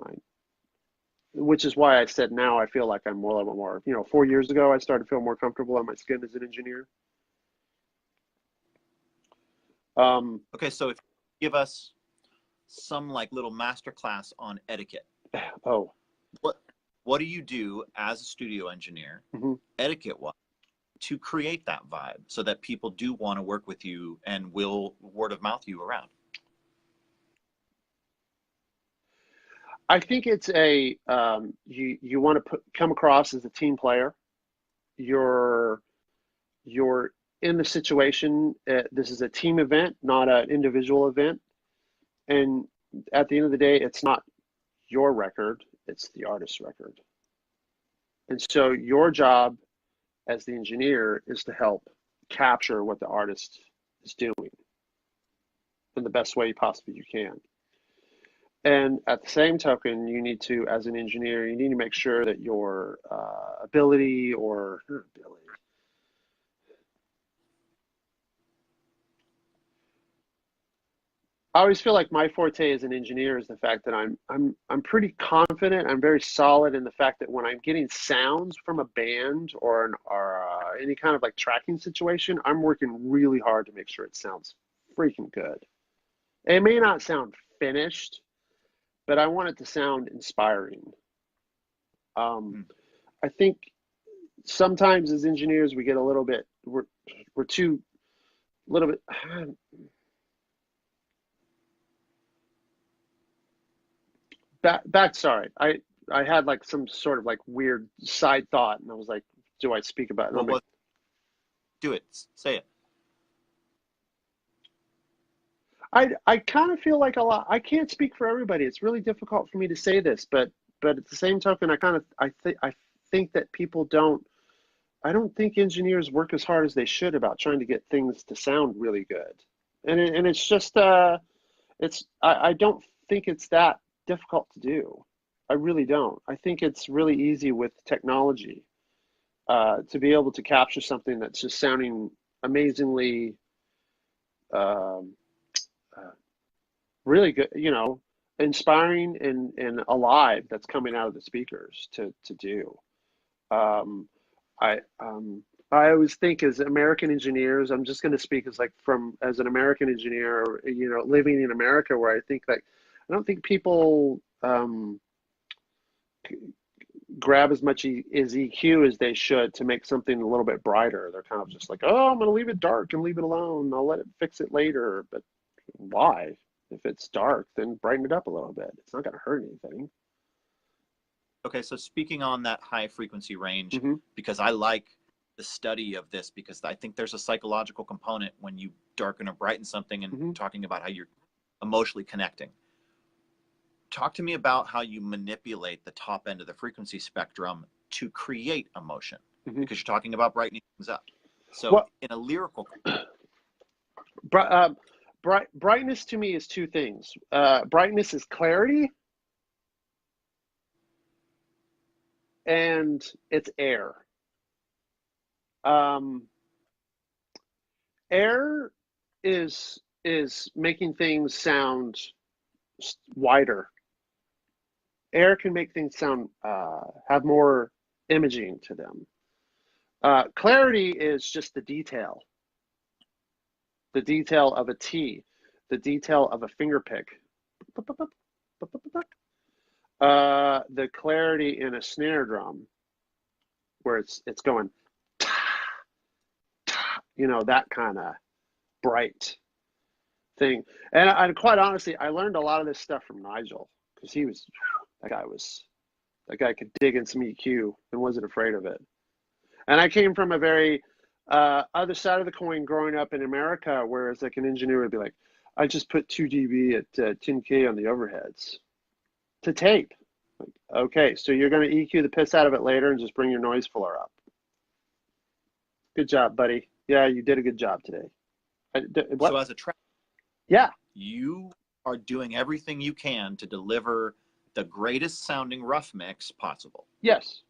which is why I said now I feel like I'm a little bit more, 4 years ago, I started to feel more comfortable on my skin as an engineer. Okay, so if you give us some like little masterclass on etiquette. Oh. What do you do as a studio engineer, etiquette-wise, to create that vibe so that people do want to work with you and will word of mouth you around? I think it's you want to come across as a team player. you're in the situation. This is a team event, not an individual event. And at the end of the day, it's not your record, it's the artist's record. And so your job as the engineer is to help capture what the artist is doing in the best way possibly you can. And at the same token, you need to, as an engineer, you need to make sure that your ability or not ability. I always feel like my forte as an engineer is the fact that I'm pretty confident. I'm very solid in the fact that when I'm getting sounds from a band or any kind of like tracking situation, I'm working really hard to make sure it sounds freaking good. It may not sound finished, but I want it to sound inspiring. I think sometimes as engineers we get a little bit we're too little bit back sorry. I had like some sort of like weird side thought and I was like, do I speak about it? Well, do it. Say it. I kind of feel like a lot. I can't speak for everybody. It's really difficult for me to say this, but at the same token, I think that people don't. I don't think engineers work as hard as they should about trying to get things to sound really good, and it's just I don't think it's that difficult to do. I really don't. I think it's really easy with technology to be able to capture something that's just sounding amazingly. Really good, inspiring and alive that's coming out of the speakers to do. I always think as American engineers, I'm just going to speak as as an American engineer, living in America, where I think like I don't think people grab as much as EQ as they should to make something a little bit brighter. They're kind of just like, oh, I'm going to leave it dark and leave it alone. I'll let it fix it later. But why? If it's dark, then brighten it up a little bit. It's not going to hurt anything. Okay, so speaking on that high frequency range, Mm-hmm. because I like the study of this, because I think there's a psychological component when you darken or brighten something and Mm-hmm. talking about how you're emotionally connecting. Talk to me about how you manipulate the top end of the frequency spectrum to create emotion, Mm-hmm. because you're talking about brightening things up. So Well, in a lyrical... brightness to me is two things. Brightness is clarity, and it's air. Air is making things sound wider. Air can make things sound have more imaging to them. Clarity is just the detail of a T, the detail of a finger pick. The clarity in a snare drum, where it's going, that kind of bright thing. And quite honestly, I learned a lot of this stuff from Nigel, because that guy could dig in some EQ and wasn't afraid of it. And I came from a very other side of the coin growing up in America, whereas like an engineer would be like, I just put 2 dB at 10K on the overheads to tape. Like, okay, so you're going to EQ the piss out of it later and just bring your noise filler up. Good job, buddy. Yeah, you did a good job today. What? So as a track, Yeah, you are doing everything you can to deliver the greatest sounding rough mix possible. yes.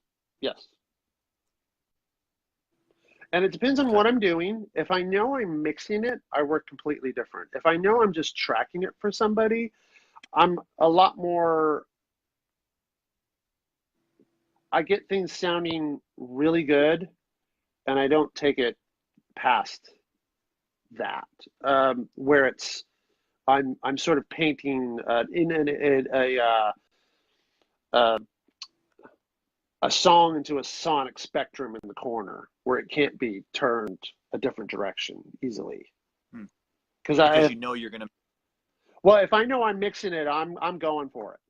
And it depends on what I'm doing. If I know I'm mixing it, I work completely different. If I know I'm just tracking it for somebody, I'm a lot more, I get things sounding really good, and I don't take it past that, where it's, I'm sort of painting a song into a sonic spectrum in the corner where it can't be turned a different direction easily. Because you know you're gonna. Well, if I know I'm mixing it, I'm going for it.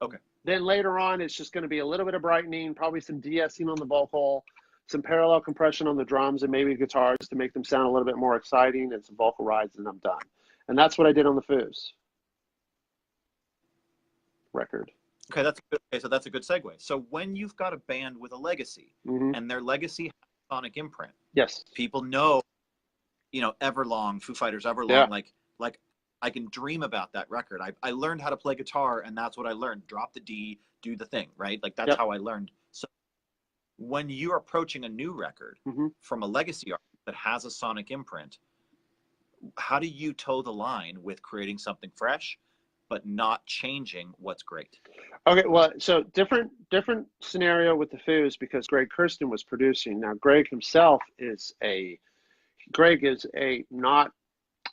Okay. Then later on, it's just going to be a little bit of brightening, probably some de-essing on the vocal, some parallel compression on the drums and maybe guitars to make them sound a little bit more exciting, and some vocal rides, and I'm done. And that's what I did on the Foos record. Okay, so that's a good segue. So when you've got a band with a legacy, and their legacy has a sonic imprint, yes, people know, Everlong, Foo Fighters, Everlong, like I can dream about that record. I learned how to play guitar, and that's what I learned. Drop the D, do the thing, right? Like that's how I learned. So when you're approaching a new record from a legacy artist that has a sonic imprint, how do you toe the line with creating something fresh but not changing what's great? Okay, well, so different scenario with the Foos, because Greg Kurstin was producing. Now, Greg himself is not,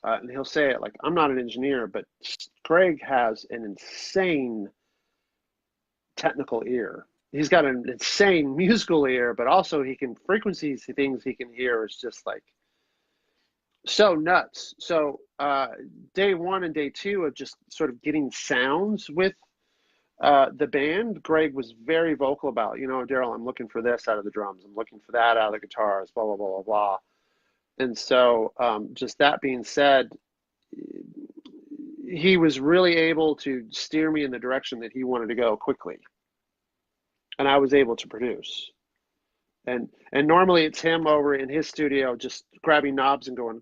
and he'll say it like, I'm not an engineer, but Greg has an insane technical ear. He's got an insane musical ear, but also frequencies, things he can hear is just like so nuts. So day one and day two of just sort of getting sounds with the band, Greg was very vocal about, Darrell, I'm looking for this out of the drums. I'm looking for that out of the guitars, blah, blah, blah, blah, blah. And so just that being said, he was really able to steer me in the direction that he wanted to go quickly. And I was able to produce. And normally it's him over in his studio just grabbing knobs and going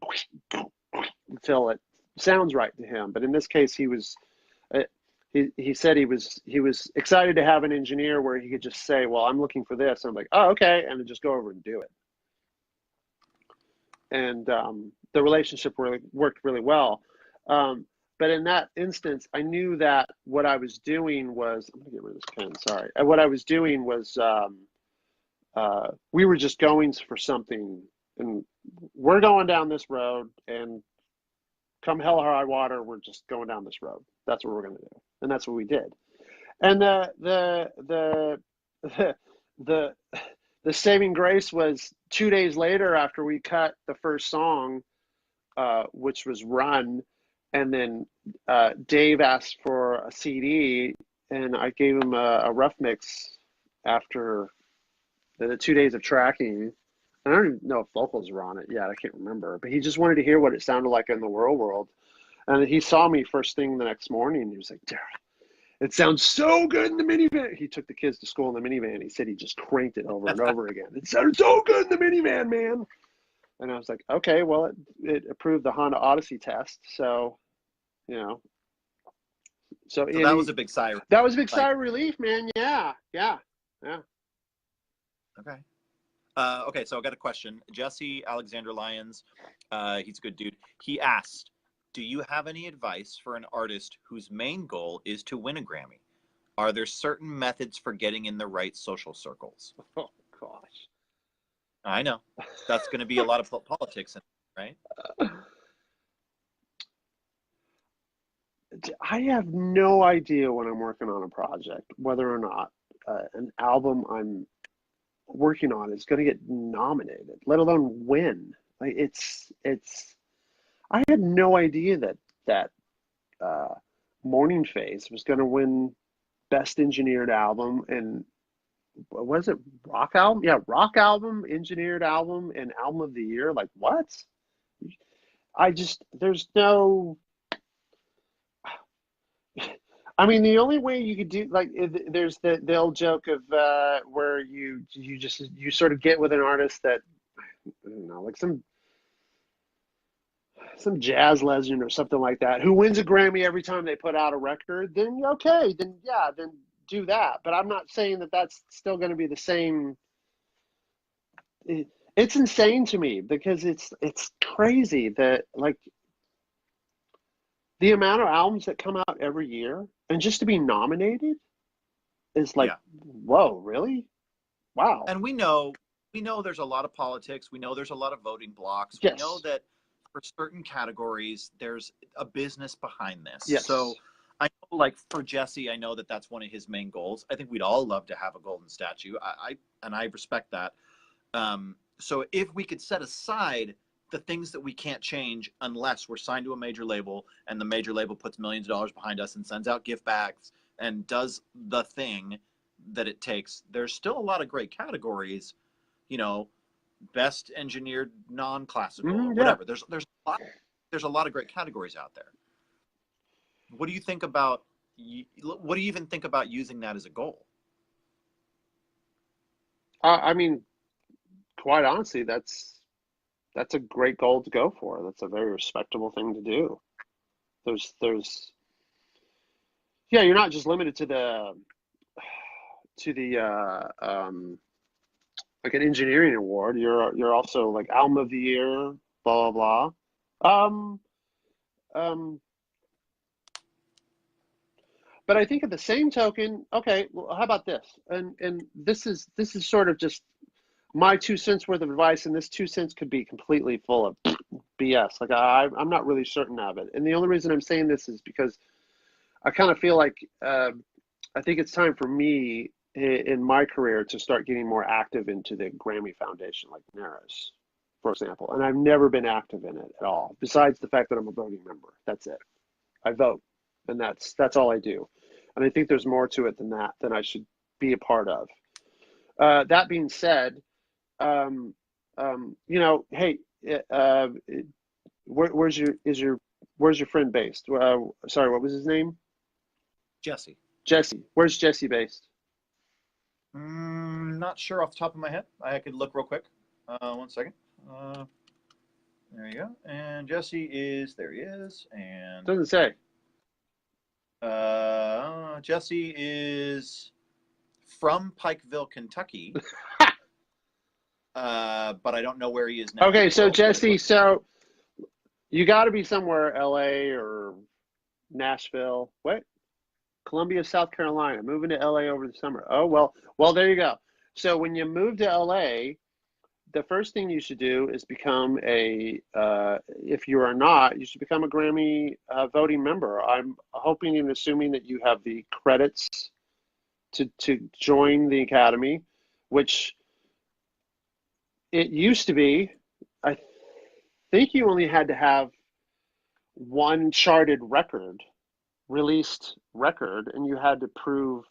until it sounds right to him. But in this case, he was he said he was excited to have an engineer where he could just say, well, I'm looking for this. And I'm like, oh, okay. And then just go over and do it. And the relationship worked really well. But in that instance, I knew that what I was doing was, I'm going to get rid of this pen, sorry. What I was doing was we were just going for something, and we're going down this road, and come hell or high water, we're just going down this road. That's what we're going to do. And that's what we did. And the saving grace was 2 days later after we cut the first song, which was Run. And then Dave asked for a CD, and I gave him a rough mix after the 2 days of tracking. I don't even know if vocals were on it yet. I can't remember. But he just wanted to hear what it sounded like in the real world. And he saw me first thing the next morning. And he was like, Darrell, it sounds so good in the minivan. He took the kids to school in the minivan. He said he just cranked it over and over again. It sounded so good in the minivan, man. And I was like, okay, well, it approved the Honda Odyssey test. So, So that was a big sigh. That was a big sigh of relief, man. Yeah. Okay. Okay, so I got a question. Jesse Alexander Lyons, he's a good dude. He asked, do you have any advice for an artist whose main goal is to win a Grammy? Are there certain methods for getting in the right social circles? Oh, gosh. I know. That's going to be a lot of politics, right? I have no idea when I'm working on a project, whether or not an album I'm working on is going to get nominated, let alone win. Like it's. I had no idea that Morning Phase was going to win Best Engineered Album, and was it Rock Album? Yeah, Rock Album, Engineered Album, and Album of the Year. Like what? There's no. I mean, the only way you could do, like, there's the old joke of where you sort of get with an artist that, I don't know, like some jazz legend or something like that, who wins a Grammy every time they put out a record. Then okay, then do that. But I'm not saying that that's still going to be the same. It's insane to me because it's crazy that, like, the amount of albums that come out every year, and just to be nominated is like, whoa, really? Wow. And we know there's a lot of politics. We know there's a lot of voting blocks. Yes. We know that for certain categories, there's a business behind this. Yes. So I know, like, for Jesse, I know that that's one of his main goals. I think we'd all love to have a golden statue. I respect that. So if we could set aside the things that we can't change unless we're signed to a major label and the major label puts millions of dollars behind us and sends out gift bags and does the thing that it takes, there's still a lot of great categories, you know, best engineered non-classical or Yeah. whatever. There's a lot of great categories out there. What do you think about, what do you even think about using that as a goal? I mean, quite honestly, that's a great goal to go for. That's a very respectable thing to do. There's yeah, you're not just limited to the like an engineering award. You're also like Album of the Year, blah blah blah. Um, but I think at the same token, okay, well, how about this? And this is sort of just my 2 cents worth of advice, and this 2 cents could be completely full of BS. Like I'm not really certain of it, and the only reason I'm saying this is because I kind of feel like I think it's time for me in my career to start getting more active into the Grammy Foundation, like NARAS, for example. And I've never been active in it at all, besides the fact that I'm a voting member. That's it. I vote, and that's all I do. And I think there's more to it than that, than I should be a part of. That being said, you know, hey, where's your friend based? Sorry, what was his name? Jesse. Jesse. Where's Jesse based? Not sure off the top of my head. I could look real quick. 1 second. There you go. And Jesse is, there he is. And Doesn't say. Jesse is from Pikeville, Kentucky. But I don't know where he is now. Okay, so Jesse, so you got to be somewhere, LA or Nashville. What? Columbia, South Carolina. Moving to LA over the summer. Oh, well, there you go. So when you move to LA, the first thing you should do is become if you are not, you should become a Grammy voting member. I'm hoping and assuming that you have the credits to join the Academy, which it used to be, I think you only had to have one charted record, released record, and you had to prove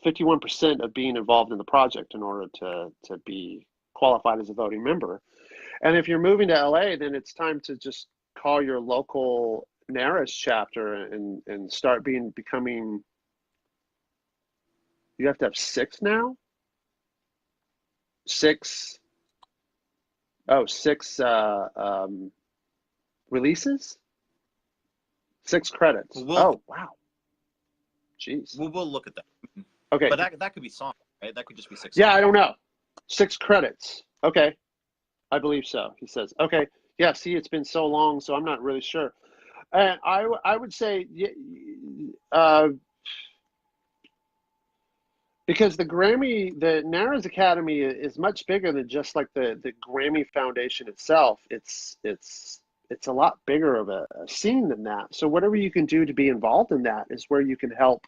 51% of being involved in the project in order to be qualified as a voting member. And if you're moving to LA, then it's time to just call your local NARAS chapter and start becoming. You have to have 6 now. 6 releases, 6 credits. Oh wow, jeez. We'll look at that. Okay, but that could be song, right? That could just be 6 yeah, songs. I don't know. 6 credits. Okay, I believe so. He says. Okay, yeah. See, it's been so long, so I'm not really sure. And I would say, because the NARAS Academy is much bigger than just like the Grammy Foundation itself. It's a lot bigger of a scene than that. So whatever you can do to be involved in that is where you can help.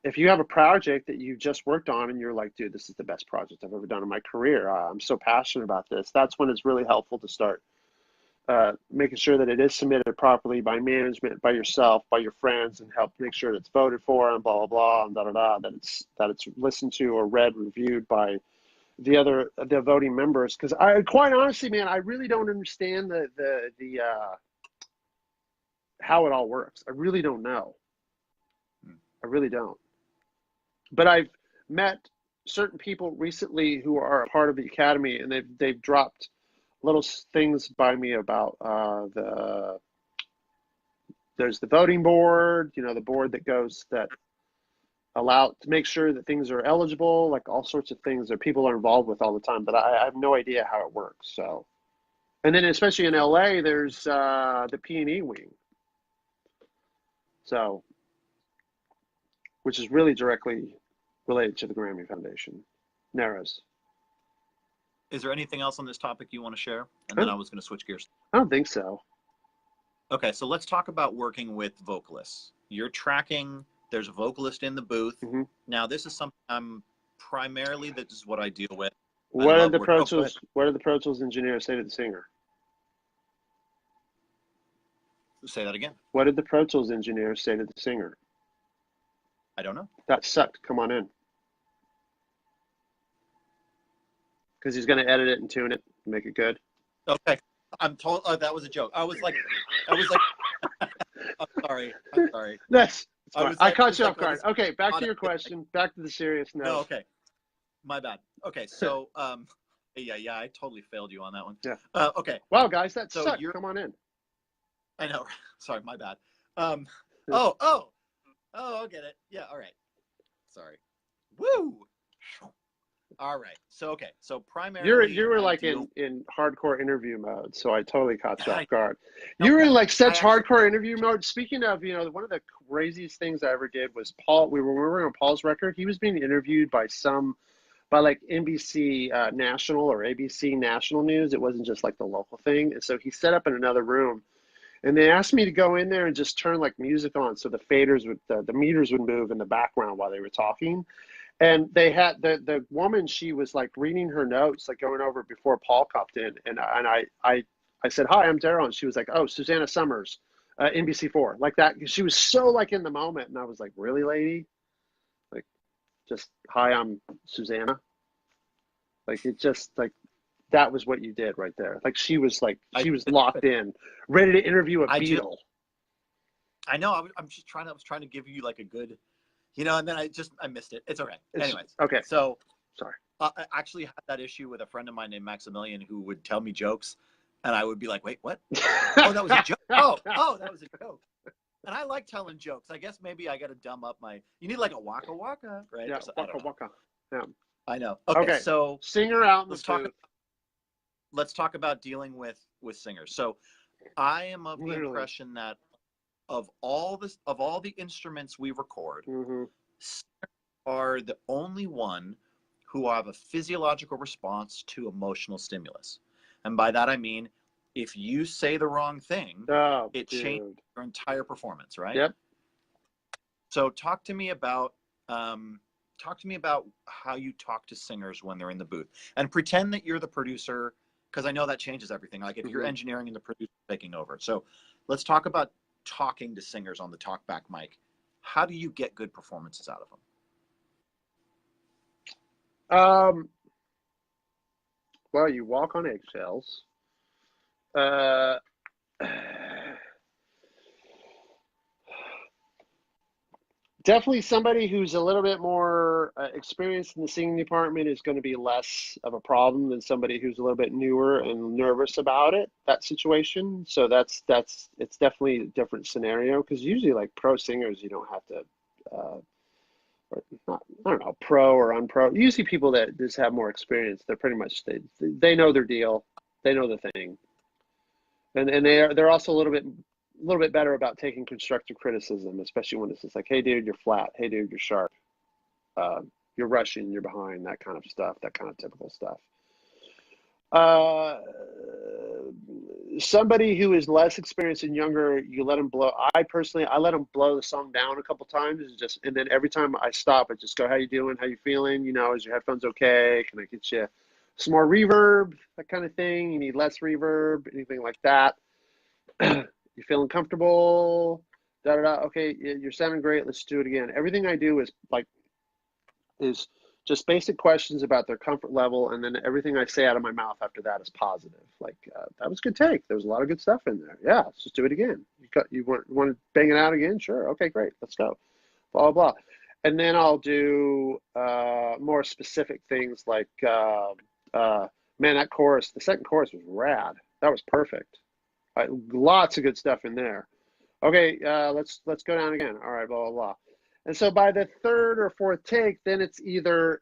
If you have a project that you just worked on and you're like, dude, this is the best project I've ever done in my career. I'm so passionate about this. That's when it's really helpful to start making sure that it is submitted properly by management, by yourself, by your friends, and help make sure it's voted for and blah blah blah and da da da. That it's listened to or read, reviewed by the voting members. Because I quite honestly, man, I really don't understand the how it all works. I really don't know. I really don't. But I've met certain people recently who are a part of the Academy, and they've dropped little things by me about there's the voting board, you know, the board that allow to make sure that things are eligible, like all sorts of things that people are involved with all the time. But I have no idea how it works. So, and then especially in LA, there's the P&E wing. So, which is really directly related to the Grammy Foundation, NARAS. Is there anything else on this topic you want to share? And then I was going to switch gears. I don't think so. Okay, so let's talk about working with vocalists. You're tracking, there's a vocalist in the booth. Mm-hmm. Now, this is something this is what I deal with. What did the Pro Tools engineer say to the singer? Say that again. What did the Pro Tools engineer say to the singer? I don't know. That sucked. Come on in. Because he's going to edit it and tune it and make it good. Okay. I'm told that was a joke. I was like, I'm sorry. I caught you off guard. Okay, back to your question. Back to the serious note. No, okay. My bad. Okay, so yeah, I totally failed you on that one. Yeah. Okay. Wow, guys, that So sucked. Come on in. I know. Sorry, my bad. I'll get it. Yeah, all right. Sorry. Woo! All right. So primarily You were like in hardcore interview mode, so I totally caught you off guard. You were in like such hardcore interview mode. Speaking of, one of the craziest things I ever did was Paul. We were on Paul's record. He was being interviewed by like NBC National or ABC National News. It wasn't just like the local thing. And so he set up in another room, and they asked me to go in there and just turn like music on, so the faders would, the meters would move in the background while they were talking. And they had the woman, she was like reading her notes, like going over it before Paul popped in. And I said, "Hi, I'm Darrell." And she was like, "Oh, Susanna Summers, NBC4." Like that. She was so like in the moment. And I was like, "Really, lady? Like, just, hi, I'm Susanna." Like, it just like, that was what you did right there. Like, she was locked in, ready to interview a Beatle. I know. I was trying to give you like a good, and then I missed it. It's okay. Anyways. Okay. So sorry. I actually had that issue with a friend of mine named Maximilian, who would tell me jokes, and I would be like, "Wait, what? Oh, that was a joke. Oh, that was a joke." And I like telling jokes. I guess maybe I got to dumb up you need like a waka waka, right? Yeah, waka. Yeah. I know. Okay. So singer out. Let's talk about dealing with singers. So I am of the impression that of all the instruments we record, singers are the only one who have a physiological response to emotional stimulus. And by that I mean, if you say the wrong thing, it changes your entire performance, right? Yep. So talk to me about how you talk to singers when they're in the booth, and pretend that you're the producer, because I know that changes everything. Like if you're engineering and the producer taking over. So let's talk about talking to singers on the talkback mic. How do you get good performances out of them? Well, you walk on eggshells. Definitely somebody who's a little bit more experienced in the singing department is going to be less of a problem than somebody who's a little bit newer and nervous about that situation. So it's definitely a different scenario, because usually like pro singers, you don't have to, or not, I don't know, pro or unpro. Usually people that just have more experience, they're pretty much, they know their deal, they know the thing, and they're also a little bit better about taking constructive criticism, especially when it's just like, "Hey, dude, you're flat. Hey, dude, you're sharp. You're rushing. You're behind." That kind of stuff. That kind of typical stuff. Somebody who is less experienced and younger, you let them blow. I let them blow the song down a couple times, and then every time I stop, I just go, "How you doing? How you feeling? Is your headphones okay? Can I get you some more reverb?" That kind of thing. You need less reverb, anything like that. You feeling comfortable? Okay, you're sounding great. Let's do it again. Everything I do is just basic questions about their comfort level, and then everything I say out of my mouth after that is positive. Like, that was a good take. There was a lot of good stuff in there. Yeah, let's just do it again. You want to bang it out again? Sure. Okay, great. Let's go. Blah, blah, blah. And then I'll do more specific things like, man, that chorus, the second chorus was rad. That was perfect. Lots of good stuff in there. Okay, let's go down again. All right, blah, blah, blah. And so by the third or fourth take, then it's either,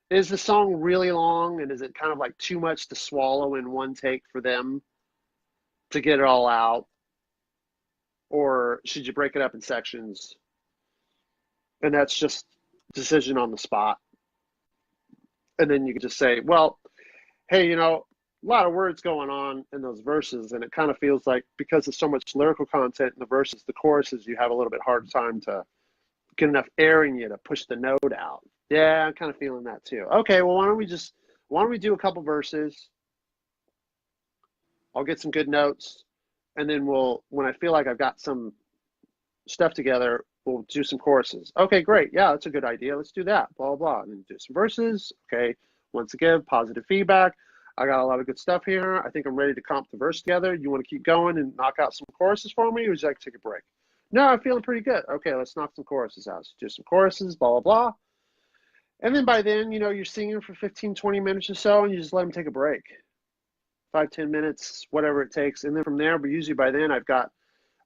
is the song really long, and is it kind of like too much to swallow in one take for them to get it all out? Or should you break it up in sections? And that's just decision on the spot. And then you can just say, well, hey, a lot of words going on in those verses, and it kind of feels like, because there's so much lyrical content in the verses, the choruses, you have a little bit hard time to get enough air in you to push the note out. Yeah, I'm kind of feeling that too. Okay, well, why don't we do a couple verses? I'll get some good notes, and then when I feel like I've got some stuff together, we'll do some choruses. Okay, great. Yeah, that's a good idea. Let's do that. Blah, blah, blah. And then do some verses. Okay, once again, positive feedback. I got a lot of good stuff here. I think I'm ready to comp the verse together. You want to keep going and knock out some choruses for me, or would you like to take a break? No, I'm feeling pretty good. Okay, let's knock some choruses out. Let's do some choruses, blah, blah, blah. And then by then, you're singing for 15, 20 minutes or so, and you just let them take a break. 5, 10 minutes, whatever it takes. And then from there, but usually by then I've got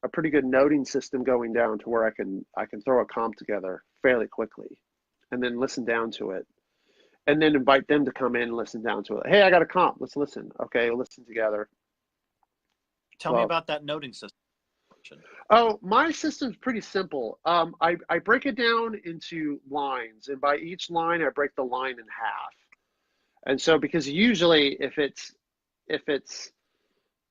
a pretty good noting system going down to where I can throw a comp together fairly quickly and then listen down to it. And then invite them to come in and listen down to it. Hey, I got a comp. Let's listen. Okay, we'll listen together. Tell me about that noting system. Oh, my system's pretty simple. I break it down into lines, and by each line, I break the line in half. And so, because usually if it's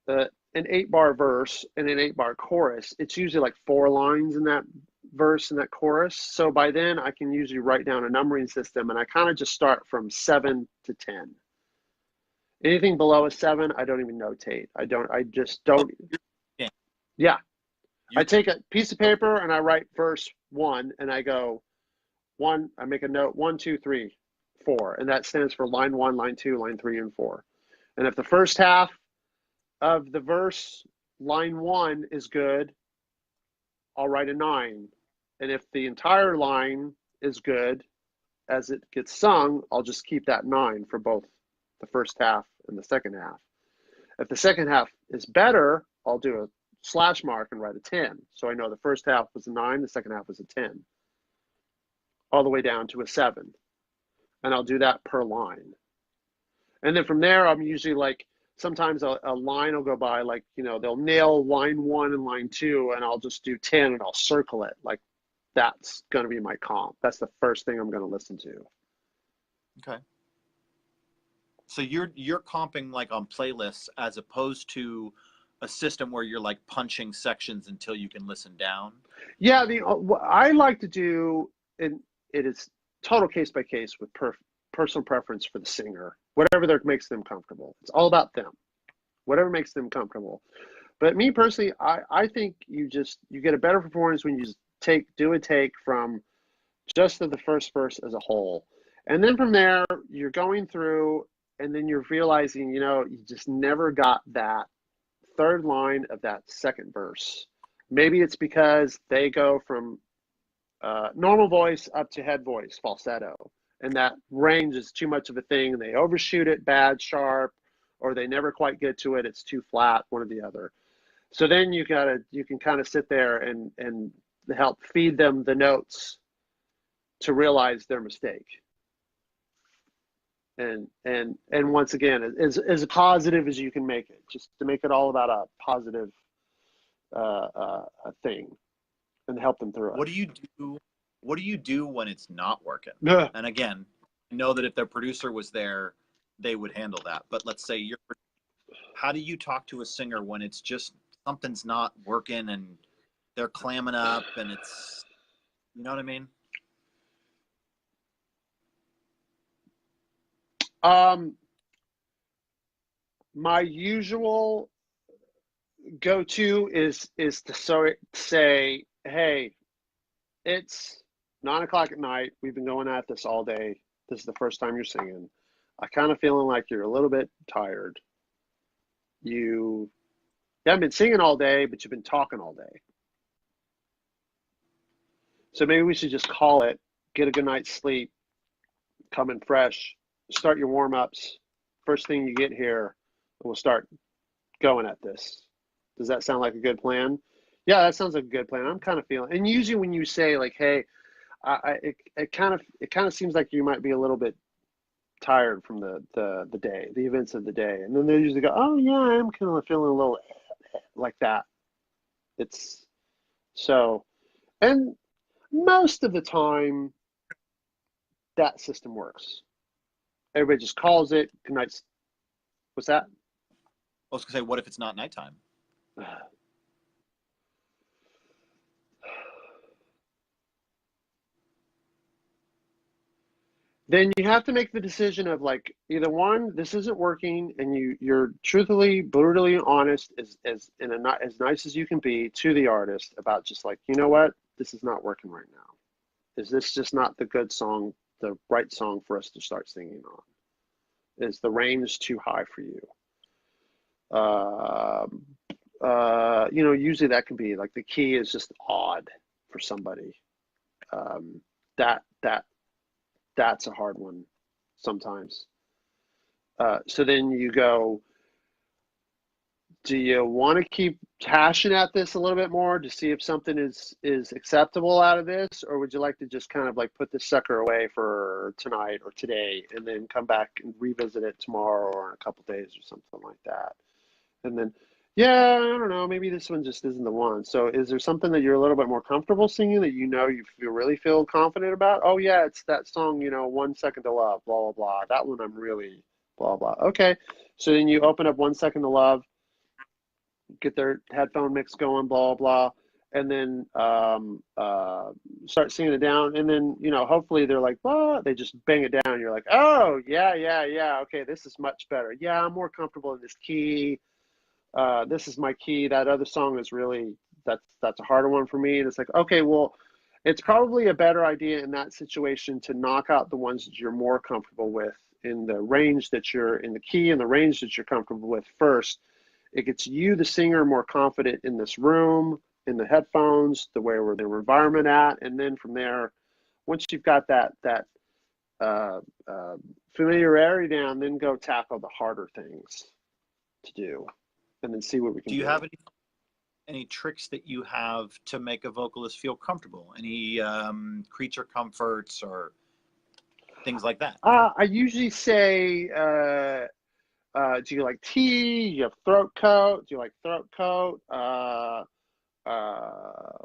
an 8-bar verse and an 8-bar chorus, it's usually like 4 lines in that verse and that chorus. So by then I can usually write down a numbering system, and I kind of just start from 7 to 10. Anything below a 7, I don't even notate. I just don't. Yeah. I take a piece of paper and I write verse 1 and I go 1, I make a note 1, 2, 3, 4. And that stands for line 1, line 2, line 3, and 4. And if the first half of the verse, line 1 is good, I'll write a 9. And if the entire line is good as it gets sung, I'll just keep that 9 for both the first half and the second half. If the second half is better, I'll do a slash mark and write a 10. So I know the first half was a 9, the second half was a 10, all the way down to a 7. And I'll do that per line. And then from there, I'm usually like, sometimes a line will go by, like, they'll nail line 1 and line 2, and I'll just do 10 and I'll circle it. Like, that's going to be my comp. That's the first thing I'm going to listen to. Okay. So you're comping like on playlists as opposed to a system where you're like punching sections until you can listen down? Yeah, what I like to do, and it is total case by case with personal preference for the singer, whatever makes them comfortable. It's all about them, whatever makes them comfortable. But me personally, I think you get a better performance when you just do a take from just the first verse as a whole. And then from there, you're going through, and then you're realizing, you just never got that third line of that second verse. Maybe it's because they go from normal voice up to head voice, falsetto, and that range is too much of a thing, and they overshoot it bad, sharp, or they never quite get to it. It's too flat, one or the other. So then you can kind of sit there and help feed them the notes to realize their mistake. And once again, as positive as you can make it, just to make it all about a positive thing, and help them through it. What do you do when it's not working? Yeah. And again, I know that if their producer was there, they would handle that. But let's say how do you talk to a singer when it's just something's not working and they're clamming up and it's, you know what I mean? My usual go-to is to say, hey, it's 9 o'clock at night. We've been going at this all day. This is the first time you're singing. I kind of feeling like you're a little bit tired. You haven't been singing all day, but you've been talking all day. So maybe we should just call it, get a good night's sleep, come in fresh, start your warm-ups. First thing you get here, and we'll start going at this. Does that sound like a good plan? Yeah, that sounds like a good plan. I'm kind of feeling, and usually when you say like, hey, it kind of seems like you might be a little bit tired from the day, the events of the day, and then they usually go, oh yeah, I'm kind of feeling a little like that. It's so, and most of the time that system works. Everybody just calls it good night. What's that? I was gonna say, what if it's not nighttime? then you have to make the decision of like either one, this isn't working, and you're truthfully, brutally honest as in a not as nice as you can be to the artist about just like, you know what, this is not working right now. Is this just not the good song, the right song for us to start singing on? Is the range too high for you? Usually that can be like the key is just odd for somebody. Um, that that that's a hard one sometimes. So then you go, do you want to keep hashing at this a little bit more to see if something is acceptable out of this, or would you like to just kind of like put this sucker away for tonight or today and then come back and revisit it tomorrow or in a couple days or something like that? And then, yeah, I don't know, maybe this one just isn't the one. So is there something that you're a little bit more comfortable singing that you really feel confident about? Oh yeah, it's that song, 1 Second to Love, blah, blah, blah. That one I'm really blah, blah. Okay. So then you open up 1 Second to Love, get their headphone mix going, blah, blah, and then start singing it down. And then, hopefully they're like, blah, they just bang it down. You're like, oh, yeah, yeah, yeah. Okay, this is much better. Yeah, I'm more comfortable in this key. This is my key. That other song is really, that's a harder one for me. And it's like, okay, well, it's probably a better idea in that situation to knock out the ones that you're more comfortable with in the range that you're in the key and the range that you're comfortable with first. It gets you, the singer, more confident in this room, in the headphones, the way where their environment at, and then from there, once you've got that uh, familiarity down, then go tackle the harder things to do, and then see what we can Do do. you have any tricks that you have to make a vocalist feel comfortable? Any creature comforts or things like that? I usually say, do you like tea? Do you have throat coat? Do you like throat coat?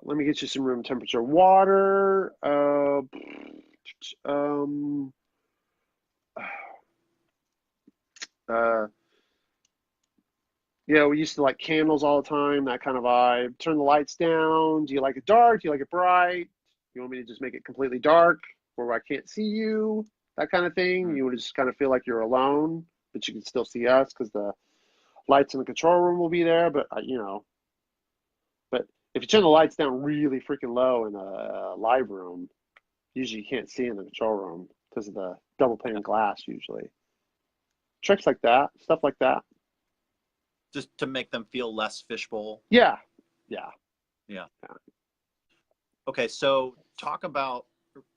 Let me get you some room temperature water. Uh, we used to like candles all the time, that kind of vibe. Turn the lights down. Do you like it dark? Do you like it bright? You want me to just make it completely dark where I can't see you? That kind of thing. You would just kind of feel like you're alone, but you can still see us because the lights in the control room will be there. But but if you turn the lights down really freaking low in a live room, usually you can't see in the control room because of the double pane glass usually. Tricks like that, stuff like that. Just to make them feel less fishbowl. Yeah. Okay, so talk about.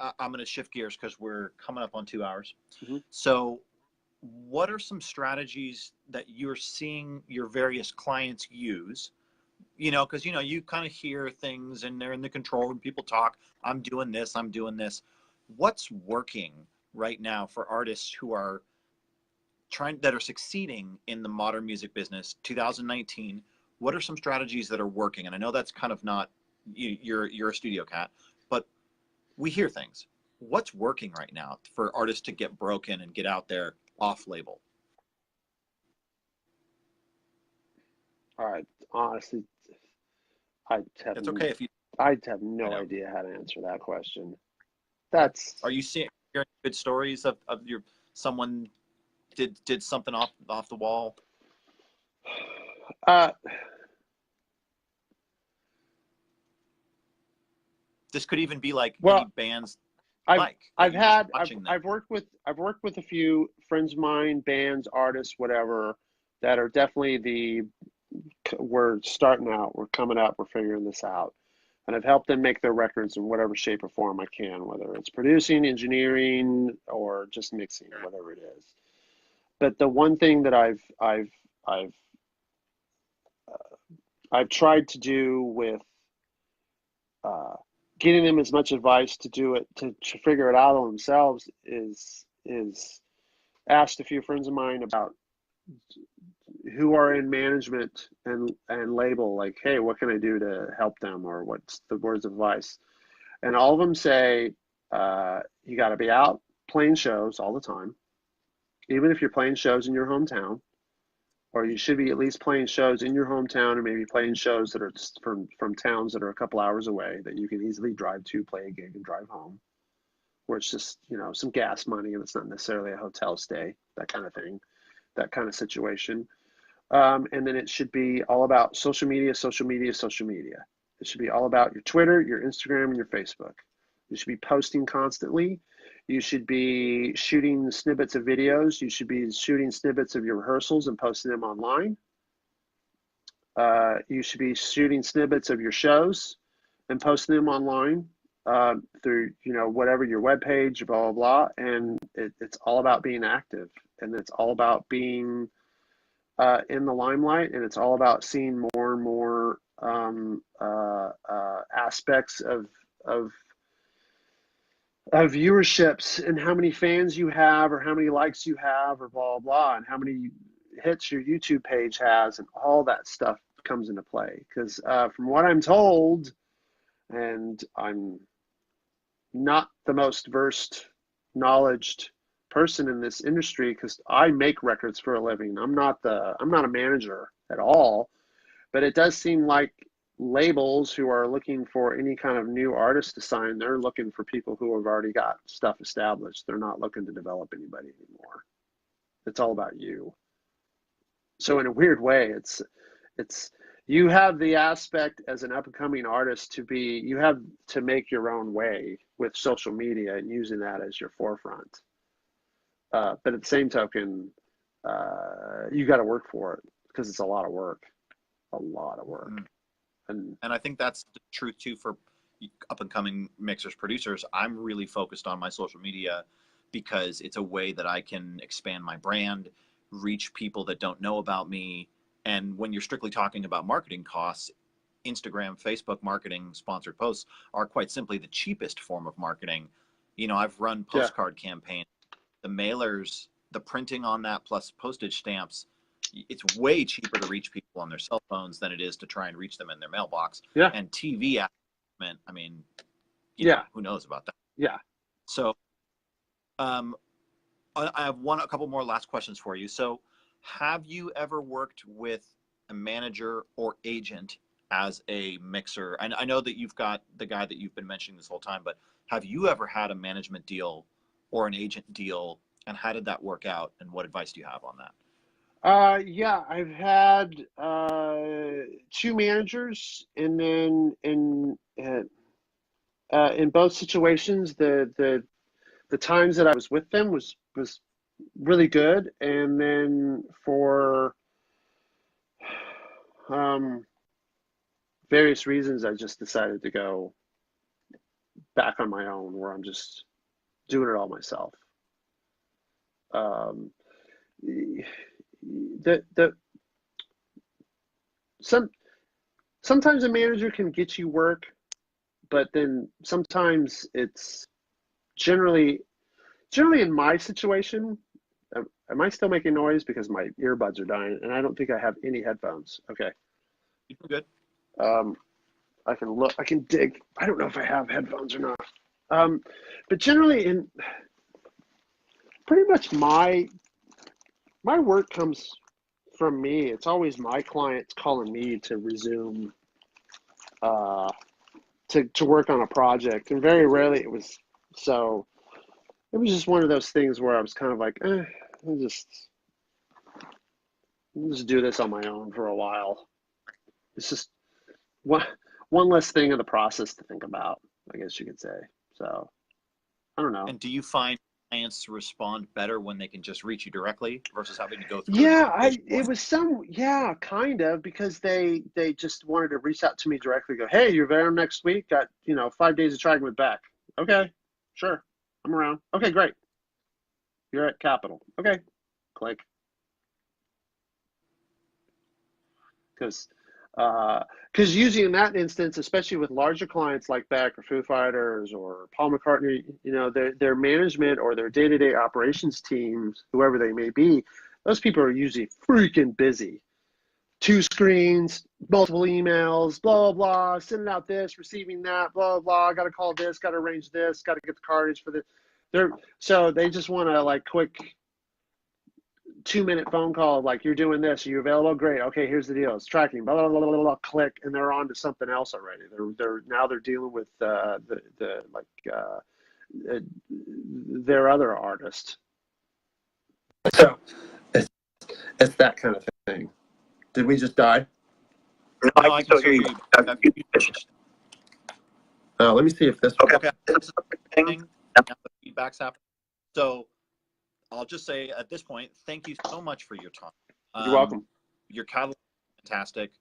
I'm going to shift gears because we're coming up on 2 hours. Mm-hmm. So, what are some strategies that you're seeing your various clients use? Because you kind of hear things and they're in the control room. People talk. I'm doing this. I'm doing this. What's working right now for artists who are that are succeeding in the modern music business 2019? What are some strategies that are working? And I know that's kind of not you're a studio cat, but we hear things. What's working right now for artists to get broken and get out there off label? All right, honestly, It's okay if you I'd have no idea how to answer that question. Are you hearing good stories of someone did something off the wall? This could even be like any bands. I've worked with a few friends of mine, bands, artists, whatever, that are definitely we're starting out, we're coming up, we're figuring this out. And I've helped them make their records in whatever shape or form I can, whether it's producing, engineering, or just mixing, whatever it is. But the one thing that I've tried to do with getting them as much advice to do it to figure it out on themselves is asked a few friends of mine about who are in management and label, like, hey, what can I do to help them, or what's the words of advice? And all of them say, you got to be out playing shows all the time, even if you're playing shows in your hometown, or you should be at least playing shows in your hometown, and maybe playing shows that are from towns that are a couple hours away that you can easily drive to, play a gig, and drive home. where it's just, some gas money and it's not necessarily a hotel stay, that kind of thing, that kind of situation. And then it should be all about social media, social media, social media. It should be all about your Twitter, your Instagram, and your Facebook. You should be posting constantly. You should be shooting snippets of videos. You should be shooting snippets of your rehearsals and posting them online. You should be shooting snippets of your shows and posting them online through, whatever your webpage, blah, blah, blah. And it's all about being active, and it's all about being in the limelight, and it's all about seeing more and more aspects of viewerships and how many fans you have or how many likes you have or blah, blah, and how many hits your YouTube page has, and all that stuff comes into play. Because from what I'm told, and I'm not the most versed, knowledged person in this industry, because I make records for a living. I'm not a manager at all, but it does seem like labels who are looking for any kind of new artist to sign, they're looking for people who have already got stuff established. They're not looking to develop anybody anymore. It's all about you. So in a weird way, it's you have the aspect as an up and coming artist you have to make your own way with social media and using that as your forefront. But at the same token, you got to work for it, because it's a lot of work. And I think that's the truth too for up and coming mixers, producers. I'm really focused on my social media because it's a way that I can expand my brand, reach people that don't know about me. And when you're strictly talking about marketing costs, Instagram, Facebook marketing, sponsored posts are quite simply the cheapest form of marketing. I've run postcard campaigns, the mailers, the printing on that plus postage stamps. It's way cheaper to reach people on their cell phones than it is to try and reach them in their mailbox. Yeah. And TV advertisement, I mean, who knows about that? Yeah. So I have a couple more last questions for you. So have you ever worked with a manager or agent as a mixer? I know that you've got the guy that you've been mentioning this whole time, but have you ever had a management deal or an agent deal, and how did that work out, and what advice do you have on that? Yeah, I've had two managers, and then in both situations, the times that I was with them was really good, and then for various reasons, I just decided to go back on my own, where I'm just doing it all myself. Sometimes a manager can get you work, but then sometimes it's generally in my situation. Am I still making noise? Because my earbuds are dying, and I don't think I have any headphones. Okay. You're good. I can look. I can dig. I don't know if I have headphones or not. But generally, in pretty much my work comes from me. It's always my clients calling me to resume to work on a project, and very rarely it was so. It was just one of those things where I was kind of like, I'll just do this on my own for a while. It's just one less thing in the process to think about, I guess you could say. So I don't know. And do you find clients respond better when they can just reach you directly versus having to go through? Kind of, because they just wanted to reach out to me directly. Go, hey, you're there next week. Got 5 days of tracking with Beck. Okay, sure, I'm around. Okay, great. You're at Capitol. Okay, click. Because usually in that instance, especially with larger clients like Beck or Foo Fighters or Paul McCartney, their management or their day-to-day operations teams, whoever they may be, those people are usually freaking busy. 2 screens, multiple emails, blah, blah, blah, sending out this, receiving that, blah, blah, got to call this, got to arrange this, got to get the cartage for this. So they just want to quick 2-minute phone call, like, you're doing this, are you available? Great. Okay, here's the deal. It's tracking, blah, blah, blah, blah, blah, click, and they're on to something else already. They're dealing with their other artist. So it's that kind of thing. Did we just die? No, I can still hear you. Let me see if this. Okay. Thing. Now the feedback's happening. So I'll just say at this point, thank you so much for your time. You're welcome. Your catalog is fantastic.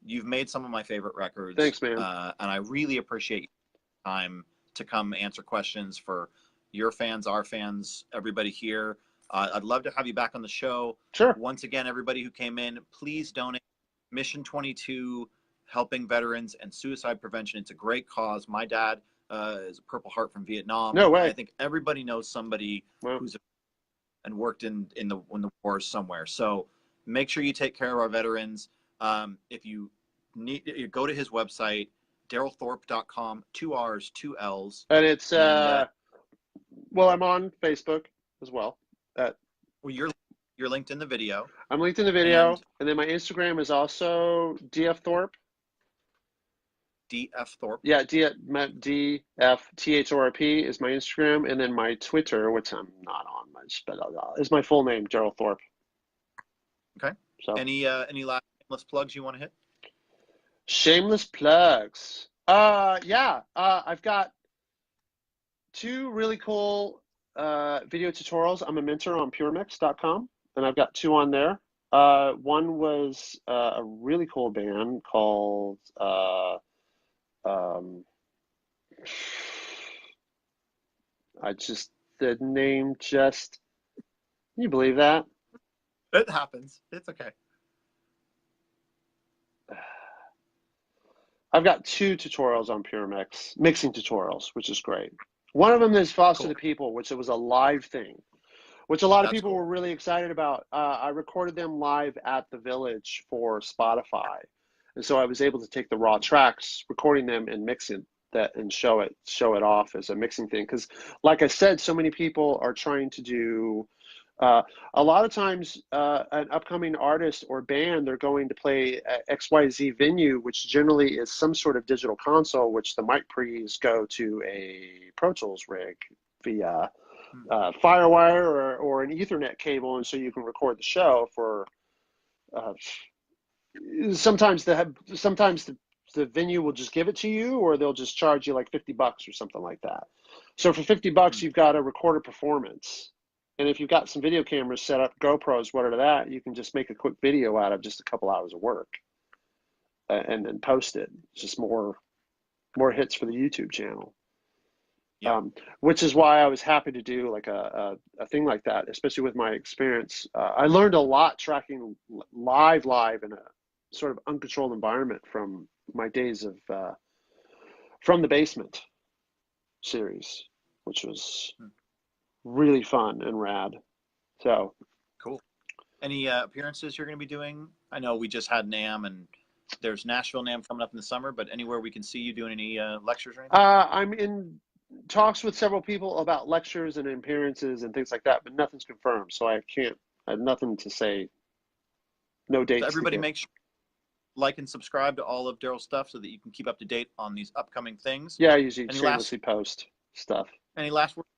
You've made some of my favorite records. Thanks, man. And I really appreciate your time to come answer questions for your fans, our fans, everybody here. I'd love to have you back on the show. Sure. Once again, everybody who came in, please donate. Mission 22, helping veterans and suicide prevention. It's a great cause. My dad is a Purple Heart from Vietnam. No way. I think everybody knows somebody who's and worked in the wars somewhere. So make sure you take care of our veterans. If you need, you go to his website, DrFord.com, 2 R's, 2 L's. And it's well, I'm on Facebook as well. Well, you're linked in the video. I'm linked in the video, and then my Instagram is also DrFord. DrFord. Yeah, DrFThorp is my Instagram, and then my Twitter, which I'm not on much, but is my full name, Darrell Thorp. Okay. So any last shameless plugs you want to hit? Shameless plugs. Yeah. I've got 2 really cool video tutorials. I'm a mentor on puremix.com, and I've got 2 on there. One was a really cool band called the name just, can you believe that? It happens. It's okay. I've got 2 tutorials on PureMix, mixing tutorials, which is great. One of them is Foster the People, which it was a live thing, which a lot of people were really excited about. I recorded them live at the Village for Spotify. And so I was able to take the raw tracks, recording them and mixing that and show it off as a mixing thing. Because like I said, so many people are trying to do, a lot of times an upcoming artist or band, they're going to play XYZ venue, which generally is some sort of digital console, which the mic pre's go to a Pro Tools rig via Firewire or an Ethernet cable, and so you can record the show for sometimes the venue will just give it to you, or they'll just charge you like $50 or something like that. So for $50, you've got a recorded performance. And if you've got some video cameras set up, GoPros, whatever that, you can just make a quick video out of just a couple hours of work and then post it. It's just more hits for the YouTube channel. Yeah. Which is why I was happy to do like a thing like that, especially with my experience. I learned a lot tracking live in a sort of uncontrolled environment from my days of From the Basement series, which was really fun and rad. So cool. Any appearances you're going to be doing? I know we just had NAMM, and there's Nashville NAMM coming up in the summer, but anywhere we can see you doing any lectures or anything? I'm in talks with several people about lectures and appearances and things like that, but nothing's confirmed, so I have nothing to say. No dates. So everybody make sure like and subscribe to all of Darrell's stuff so that you can keep up to date on these upcoming things. Yeah, I usually shamelessly post stuff. Any last words?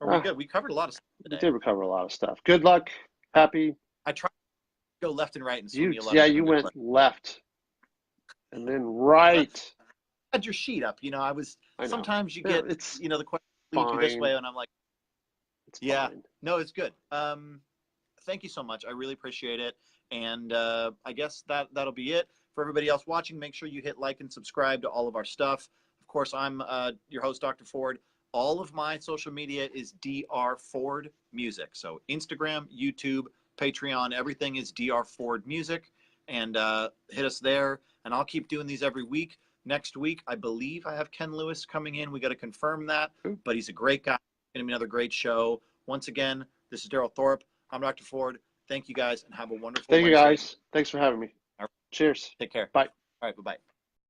Are we good? We covered a lot of stuff today. We did recover a lot of stuff. Good luck. Happy. I tried to go left and right and swim you went left and then right. I had your sheet up. You know, sometimes you get, the question lead you this way, and I'm like, fine. No, it's good. Thank you so much. I really appreciate it. And I guess that'll be it. For everybody else watching, make sure you hit like and subscribe to all of our stuff. Of course, I'm your host, Dr. Ford. All of my social media is DrFord Music. So Instagram, YouTube, Patreon, everything is DrFord Music. And hit us there. And I'll keep doing these every week. Next week, I believe I have Ken Lewis coming in. We got to confirm that. But he's a great guy. Going to be another great show. Once again, this is Darrell Thorp. I'm Dr. Ford. Thank you guys, and have a wonderful Wednesday. Thank you guys. Thanks for having me. Right. Cheers. Take care. Bye. All right, bye-bye.